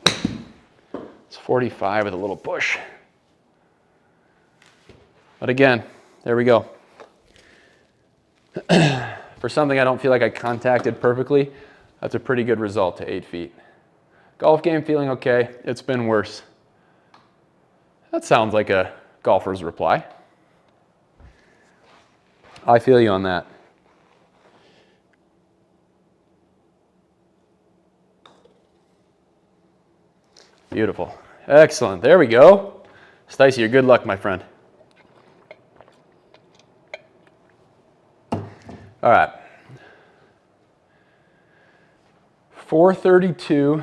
It's 45 with a little push. But again, there we go. For something I don't feel like I contacted perfectly, that's a pretty good result to 8 feet. Golf game feeling okay. It's been worse. That sounds like a golfer's reply. I feel you on that. Beautiful. Excellent. There we go. Stacey, your good luck, my friend. All right. 432.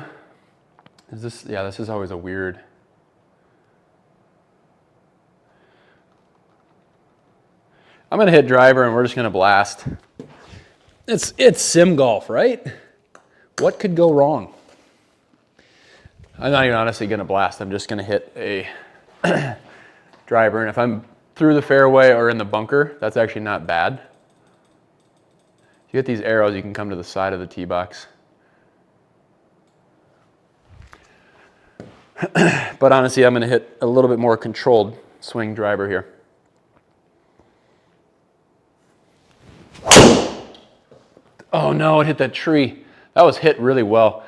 Is this, yeah, this is always a weird. I'm going to hit driver and we're just going to blast. It's sim golf, right? What could go wrong? I'm not even honestly going to blast. I'm just going to hit a driver. And if I'm through the fairway or in the bunker, that's actually not bad. If you hit these arrows, you can come to the side of the tee box. But honestly, I'm going to hit a little bit more controlled swing driver here. Oh no, it hit that tree. That was hit really well.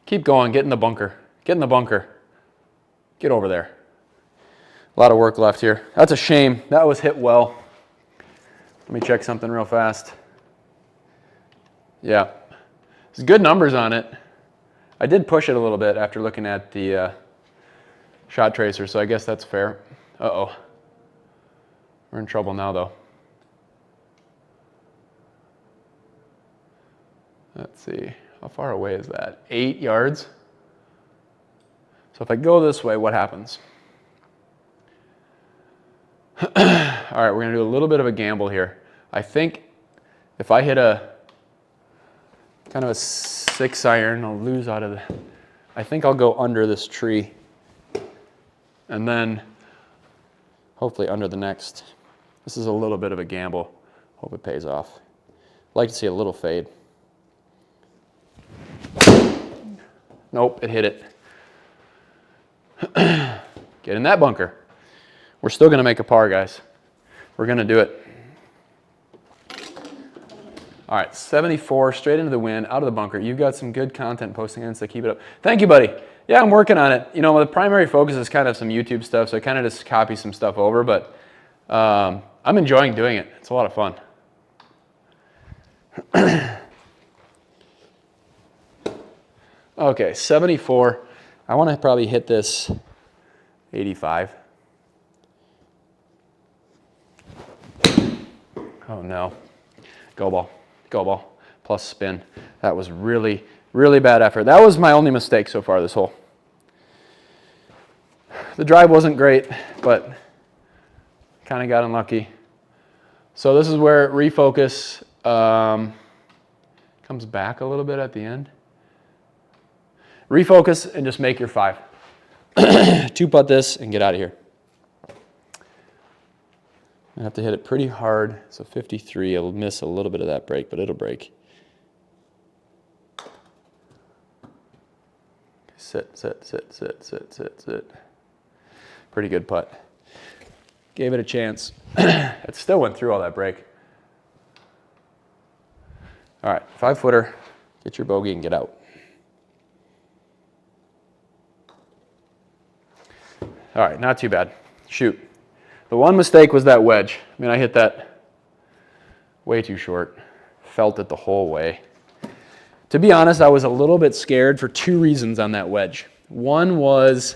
Keep going, get in the bunker. Get in the bunker. Get over there. A lot of work left here. That's a shame. That was hit well. Let me check something real fast. Yeah, there's good numbers on it. I did push it a little bit after looking at the shot tracer, so I guess that's fair. Uh-oh. We're in trouble now, though. Let's see. How far away is that? 8 yards? So if I go this way, what happens? All right, we're going to do a little bit of a gamble here. I think if I hit a kind of a 6-iron, I'll lose out of the... I think I'll go under this tree. And then hopefully under the next. This is a little bit of a gamble. Hope it pays off. I'd like to see a little fade. Nope, it hit it. Get in that bunker. We're still going to make a par, guys. We're going to do it. All right, 74, straight into the wind, out of the bunker. You've got some good content posting in, so keep it up. Thank you, buddy. Yeah, I'm working on it. You know, the primary focus is kind of some YouTube stuff, so I kind of just copy some stuff over, but I'm enjoying doing it. It's a lot of fun. Okay, 74. I want to probably hit this 85. Oh no. Go ball. Go ball. Plus spin. That was really, really bad effort. That was my only mistake so far this hole. The drive wasn't great, but kind of got unlucky. So this is where refocus comes back a little bit at the end. Refocus and just make your 5. 2-putt this and get out of here. I have to hit it pretty hard, so 53. I'll miss a little bit of that break, but it'll break. Sit, sit, sit, sit, sit, sit, sit. Pretty good putt. Gave it a chance. It still went through all that break. All right, 5-footer. Get your bogey and get out. All right, not too bad. Shoot. The one mistake was that wedge. I mean, I hit that way too short. Felt it the whole way. To be honest, I was a little bit scared for 2 reasons on that wedge. One was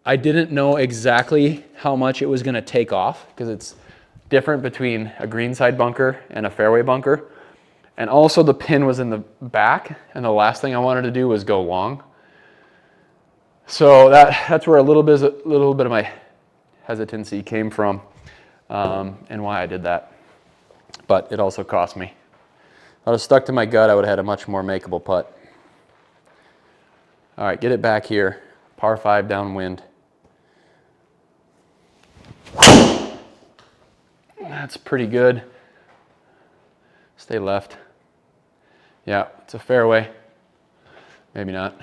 I didn't know exactly how much it was going to take off because it's different between a greenside bunker and a fairway bunker. And also the pin was in the back, and the last thing I wanted to do was go long. So that's where a little bit of my hesitancy came from, and why I did that. But it also cost me. If I would have stuck to my gut, I would have had a much more makeable putt. All right, get it back here. Par 5 downwind. That's pretty good. Stay left. Yeah, it's a fairway. Maybe not.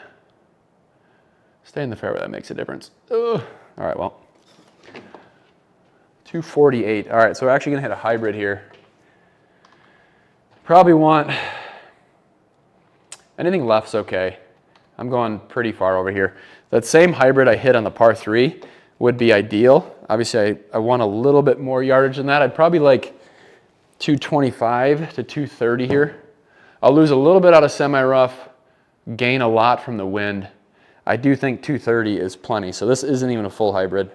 Stay in the fairway, that makes a difference. Ugh. All right, well. 248. All right, so we're actually gonna hit a hybrid here. Probably want, anything left's okay. I'm going pretty far over here. That same hybrid I hit on the par 3 would be ideal. Obviously, I want a little bit more yardage than that. I'd probably like 225 to 230 here. I'll lose a little bit out of semi-rough, gain a lot from the wind. I do think 230 is plenty, so this isn't even a full hybrid.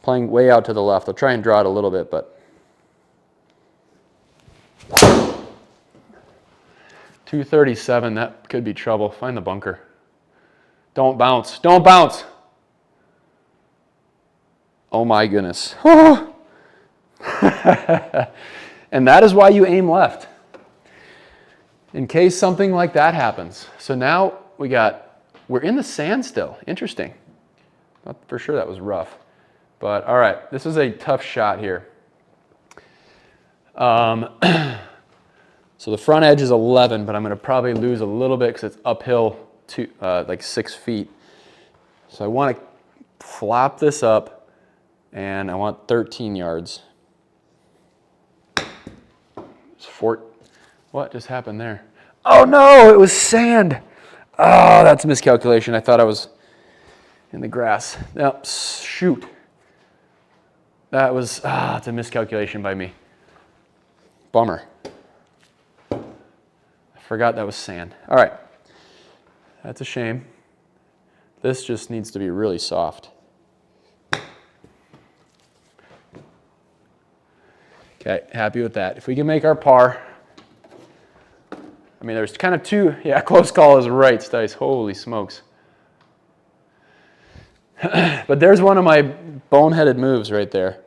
Playing way out to the left. I'll try and draw it a little bit, but 237, that could be trouble. Find the bunker. Don't bounce. Don't bounce. Oh my goodness. And that is why you aim left, in case something like that happens. So now we're in the sand still. Interesting. Not for sure that was rough. But all right, this is a tough shot here. So the front edge is 11, but I'm going to probably lose a little bit because it's uphill to like 6 feet. So I want to flop this up, and I want 13 yards. What just happened there? Oh no, it was sand. Oh, that's a miscalculation. I thought I was in the grass. Yep, shoot. That was, it's a miscalculation by me. Bummer. I forgot that was sand. All right, that's a shame. This just needs to be really soft. Okay, happy with that. If we can make our par, I mean, there's kind of two, yeah, close call is right, Stice. Holy smokes. But there's one of my boneheaded moves right there.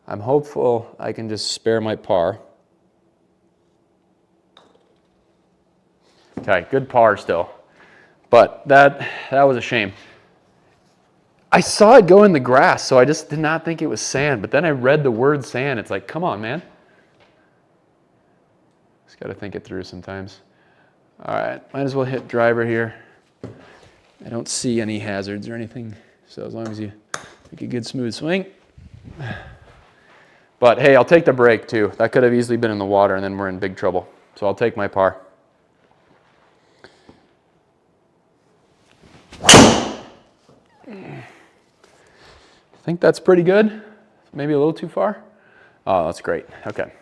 I'm hopeful I can just spare my par. Okay, good par still. But that was a shame. I saw it go in the grass, so I just did not think it was sand. But then I read the word sand. It's like, come on, man. Just got to think it through sometimes. All right, might as well hit driver here. I don't see any hazards or anything. So as long as you make a good smooth swing. But hey, I'll take the break too. That could have easily been in the water, and then we're in big trouble. So I'll take my par. I think that's pretty good. Maybe a little too far. Oh, that's great. Okay.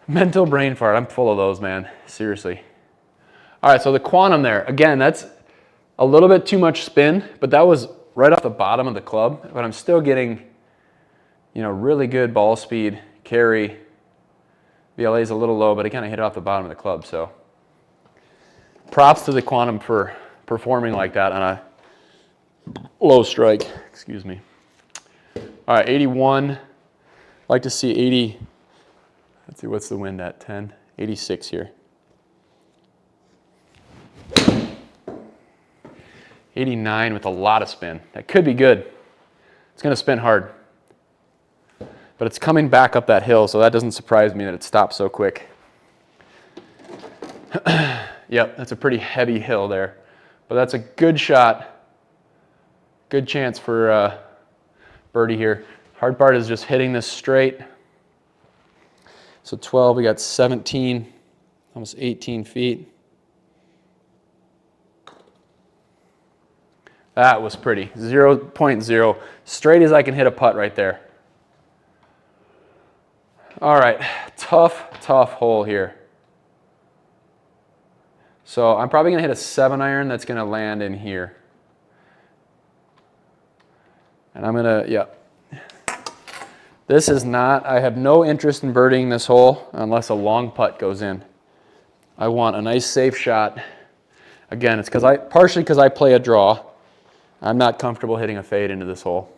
Mental brain fart. I'm full of those, man. Seriously. All right, so the quantum there, again, that's a little bit too much spin, but that was right off the bottom of the club, but I'm still getting, you know, really good ball speed, carry. VLA is a little low, but again, I hit it off the bottom of the club, so props to the quantum for performing like that on a low strike, excuse me. All right, 81, like to see 80, let's see, what's the wind at, 10? 86 here. 89 with a lot of spin. That could be good. It's gonna spin hard. But it's coming back up that hill, so that doesn't surprise me that it stopped so quick. Yep, that's a pretty heavy hill there. But that's a good shot. Good chance for birdie here. Hard part is just hitting this straight. So 12, we got 17, almost 18 feet. That was pretty, 0.0, straight as I can hit a putt right there. All right, tough hole here. So I'm probably gonna hit a 7-iron that's gonna land in here. And I'm gonna, yeah. This is not, I have no interest in birdieing this hole unless a long putt goes in. I want a nice safe shot. Again, it's partially because I play a draw. I'm not comfortable hitting a fade into this hole.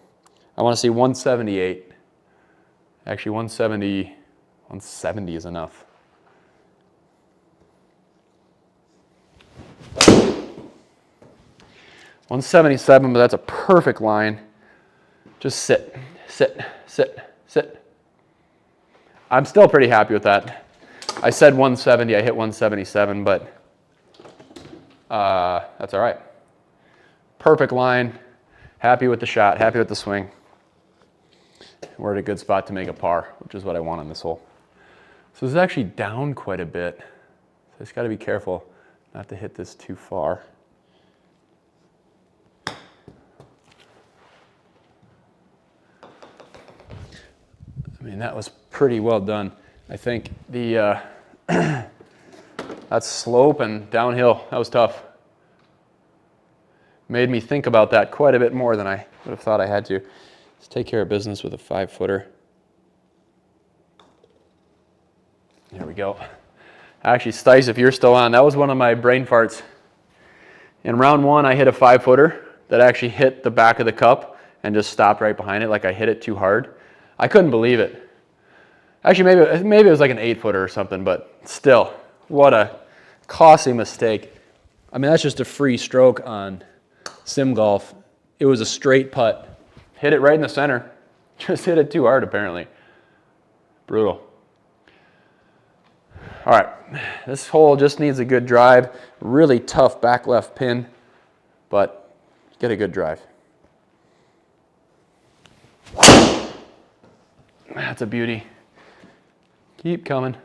I want to see 178. Actually, 170 is enough. $177, but that's a perfect line. Just sit, sit, sit, sit. I'm still pretty happy with that. I said 170, I hit 177, but that's all right. Perfect line, happy with the shot, happy with the swing. We're at a good spot to make a par, which is what I want on this hole. So this is actually down quite a bit. So I just got to be careful not to hit this too far. I mean, that was pretty well done. I think the that slope and downhill, that was tough. Made me think about that quite a bit more than I would have thought I had to. Let's take care of business with a 5-footer. There we go. Actually, Stice, if you're still on, that was one of my brain farts. In round 1, I hit a 5-footer that actually hit the back of the cup and just stopped right behind it, like I hit it too hard. I couldn't believe it. Actually, maybe it was like an 8-footer or something, but still, what a costly mistake. I mean, that's just a free stroke on sim golf. It was a straight putt. Hit it right in the center. Just hit it too hard, apparently. Brutal. All right, this hole just needs a good drive. Really tough back left pin, but get a good drive. That's a beauty. Keep coming.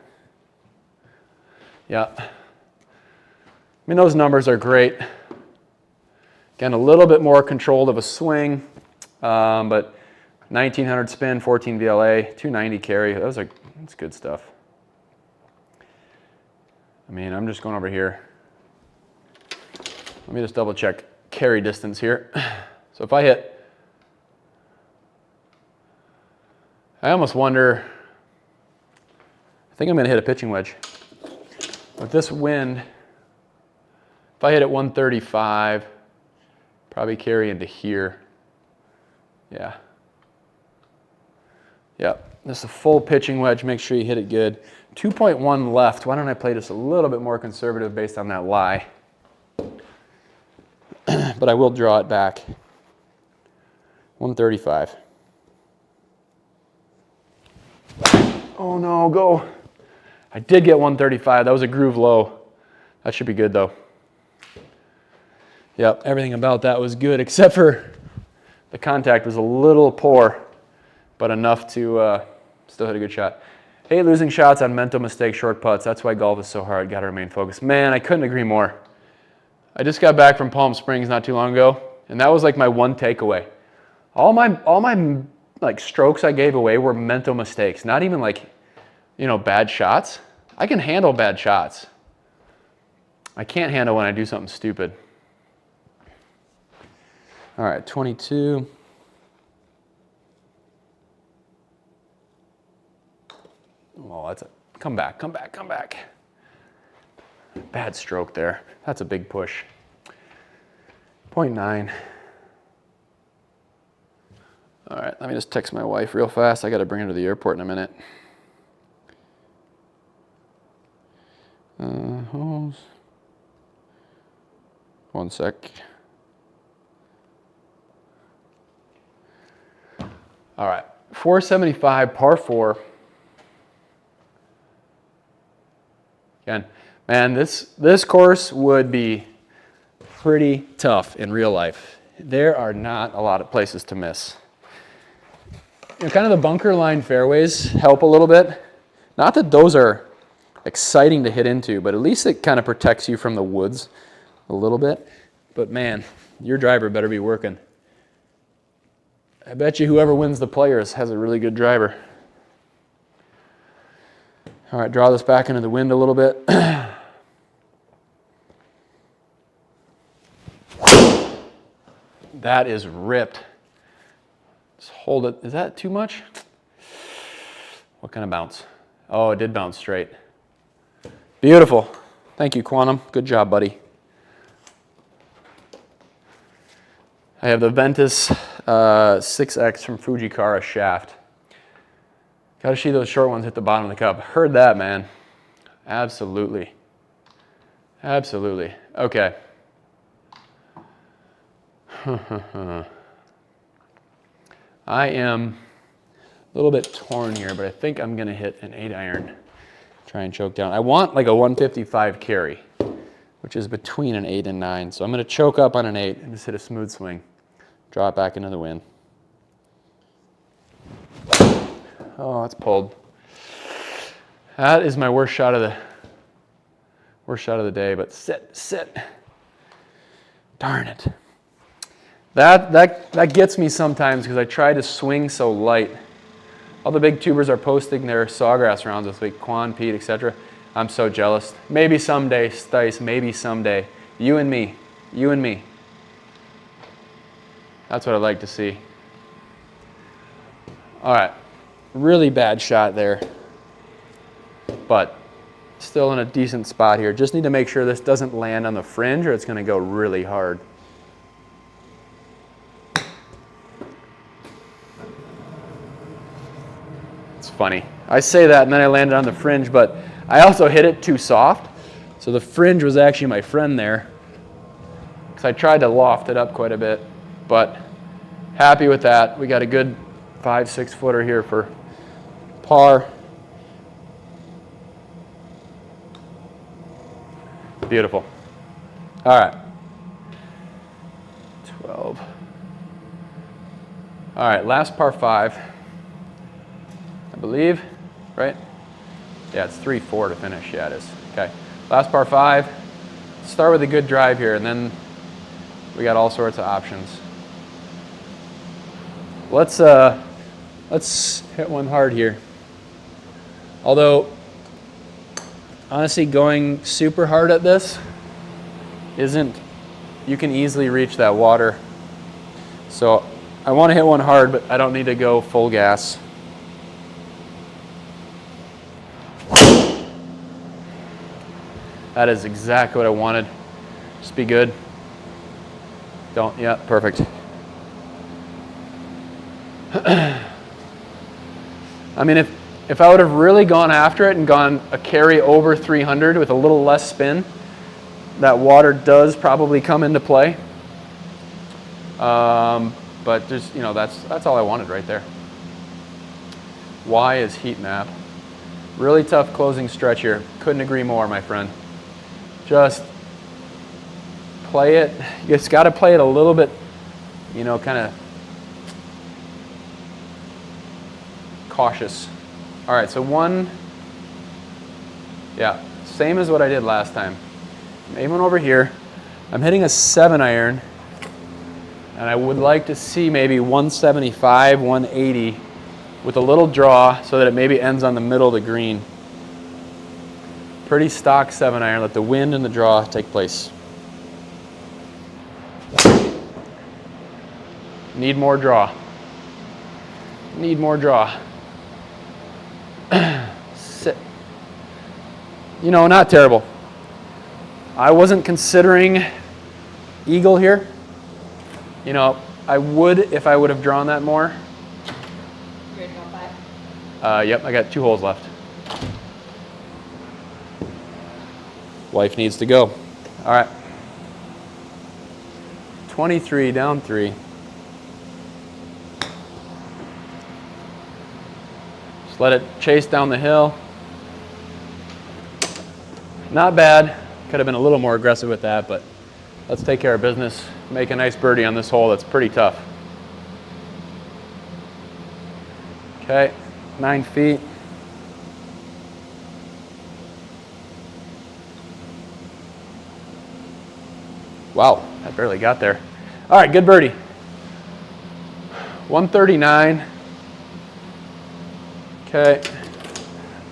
Yeah. I mean, those numbers are great. Again, a little bit more controlled of a swing, but 1900 spin, 14 VLA, 290 carry. That's good stuff. I mean, I'm just going over here. Let me just double check carry distance here. So if I hit, I almost wonder, I think I'm going to hit a pitching wedge. With this wind, if I hit at 135, probably carry into here. Yeah. Yep. This is a full pitching wedge. Make sure you hit it good. 2.1 left. Why don't I play just a little bit more conservative based on that lie? But I will draw it back. 135. Oh no, go. I did get 135. That was a groove low. That should be good though. Yep, everything about that was good except for the contact was a little poor, but enough to still hit a good shot. Hate losing shots on mental mistakes, short putts. That's why golf is so hard. Got to remain focused. Man, I couldn't agree more. I just got back from Palm Springs not too long ago, and that was like my one takeaway. All my like strokes I gave away were mental mistakes, not even like, you know, bad shots. I can handle bad shots. I can't handle when I do something stupid. All right, 22. Oh, that's a, come back, come back, come back. Bad stroke there. That's a big push. 0.9. All right, let me just text my wife real fast. I got to bring her to the airport in a minute. One sec. All right, 475, par 4. Again, man, this course would be pretty tough in real life. There are not a lot of places to miss. You know, kind of the bunker line fairways help a little bit. Not that those are exciting to hit into, but at least it kind of protects you from the woods a little bit. But man, your driver better be working. I bet you whoever wins the Players has a really good driver. All right, draw this back into the wind a little bit. That is ripped. Just hold it. Is that too much? What kind of bounce? Oh, it did bounce straight. Beautiful. Thank you, Quantum. Good job, buddy. I have the Ventus 6X from Fujikara shaft. Got to see those short ones hit the bottom of the cup. Heard that, man. Absolutely. Absolutely. Okay. I am a little bit torn here, but I think I'm going to hit an 8-iron. Try and choke down. I want like a 155 carry, which is between an 8 and 9. So I'm going to choke up on an 8 and just hit a smooth swing. Draw it back into the wind. Oh, it's pulled. That is my worst shot of the day, but sit. Darn it. That gets me sometimes because I try to swing so light. All the big tubers are posting their Sawgrass rounds with like Quan, Pete, etc. I'm so jealous. Maybe someday, Stice, maybe someday. You and me. You and me. That's what I'd like to see. All right. Really bad shot there. But still in a decent spot here. Just need to make sure this doesn't land on the fringe or it's going to go really hard. It's funny. I say that and then I landed on the fringe, but I also hit it too soft. So the fringe was actually my friend there. Because I tried to loft it up quite a bit. But happy with that. We got a good 5-6 footer here for par. Beautiful. All right. 12. All right, last par 5. I believe, right? Yeah, it's 3-4 to finish. Yeah, it is. Okay. Last par 5. Start with a good drive here, and then we got all sorts of options. Let's hit one hard here. Although, honestly, going super hard at this isn't, you can easily reach that water. So I want to hit one hard, but I don't need to go full gas. That is exactly what I wanted. Just be good. Don't, yeah, perfect. I mean, if I would have really gone after it and gone a carry over 300 with a little less spin, that water does probably come into play. But just, you know, that's all I wanted right there. Y is heat map. Really tough closing stretch here. Couldn't agree more, my friend. Just play it. You just got to play it a little bit, you know, kind of cautious. All right, so one, yeah, same as what I did last time. Even over here, I'm hitting a 7-iron, and I would like to see maybe 175, 180 with a little draw so that it maybe ends on the middle of the green. Pretty stock 7-iron. Let the wind and the draw take place. Need more draw. Need more draw. Sit. You know, not terrible. I wasn't considering eagle here. You know, I would if I would have drawn that more. You're ready to go 5? Yep, I got 2 holes left. Wife needs to go. All right. 23, down 3. Just let it chase down the hill. Not bad. Could have been a little more aggressive with that, but let's take care of business. Make a nice birdie on this hole that's pretty tough. Okay, 9 feet. Wow, I barely got there. All right, good birdie. 139. Okay.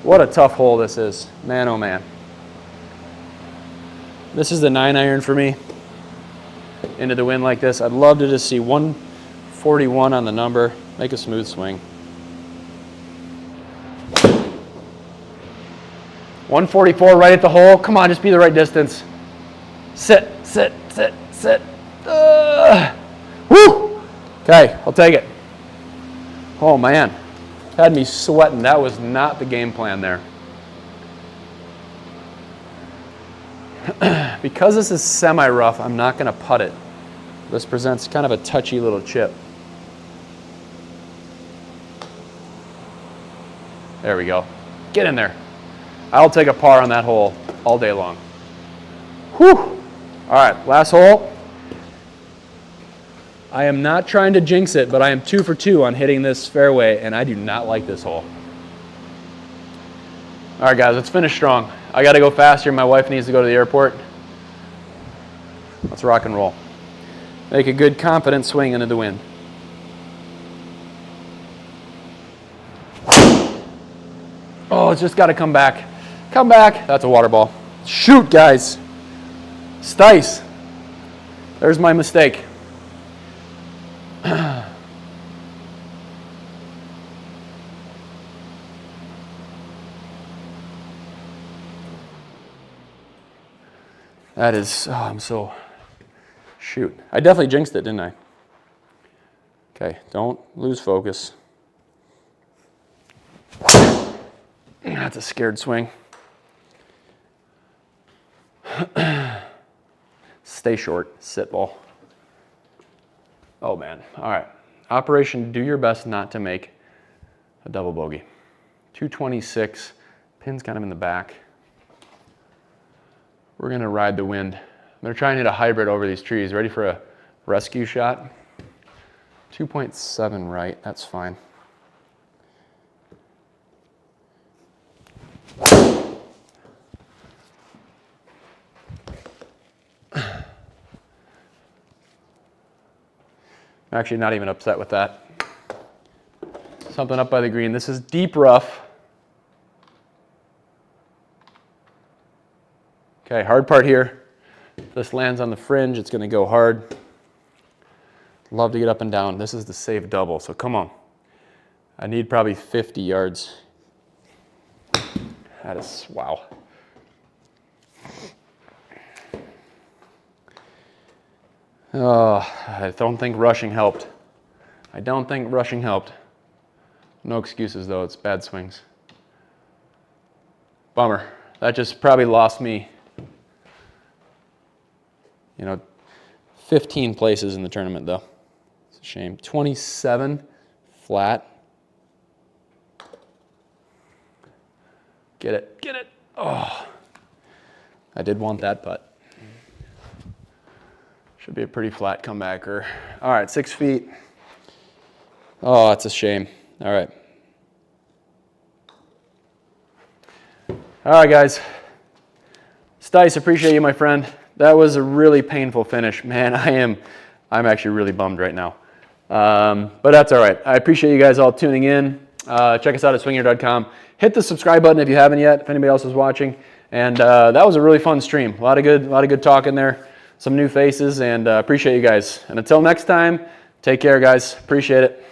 What a tough hole this is. Man, oh man. This is the 9-iron for me. Into the wind like this. I'd love to just see 141 on the number. Make a smooth swing. 144 right at the hole. Come on, just be the right distance. Sit, sit, sit, sit. Woo! Okay, I'll take it. Oh man, had me sweating. That was not the game plan there. Because this is semi-rough, I'm not going to putt it. This presents kind of a touchy little chip. There we go. Get in there. I'll take a par on that hole all day long. Whew. All right, last hole. I am not trying to jinx it, but I am 2 for 2 on hitting this fairway, and I do not like this hole. All right, guys, let's finish strong. I got to go faster. My wife needs to go to the airport. Let's rock and roll. Make a good, confident swing into the wind. Oh, it's just got to come back. Come back. That's a water ball. Shoot, guys. Stice. There's my mistake. That is, oh, I'm so, shoot. I definitely jinxed it, didn't I? Okay, don't lose focus. That's a scared swing. Stay short, sit ball. Oh man, all right. Operation, do your best not to make a double bogey. 226, pin's kind of in the back. We're gonna ride the wind. I'm gonna try and hit a hybrid over these trees. Ready for a rescue shot? 2.7 right, that's fine. I'm actually not even upset with that. Something up by the green. This is deep rough. Okay, hard part here. If this lands on the fringe, it's going to go hard. Love to get up and down. This is the safe double, so come on. I need probably 50 yards. That is, wow. Oh, I don't think rushing helped. I don't think rushing helped. No excuses though, it's bad swings. Bummer. That just probably lost me, 15 places in the tournament though. It's a shame. 27 flat. Get it, get it. Oh, I did want that putt. Should be a pretty flat comebacker. All right, 6 feet. Oh, it's a shame. All right. All right, guys. Stice, appreciate you, my friend. That was a really painful finish. Man, I'm actually really bummed right now. But that's all right. I appreciate you guys all tuning in. Check us out at swingyour.com. Hit the subscribe button if you haven't yet, if anybody else is watching. And that was a really fun stream. A lot of good talk in there. Some new faces, and appreciate you guys. And until next time, take care, guys. Appreciate it.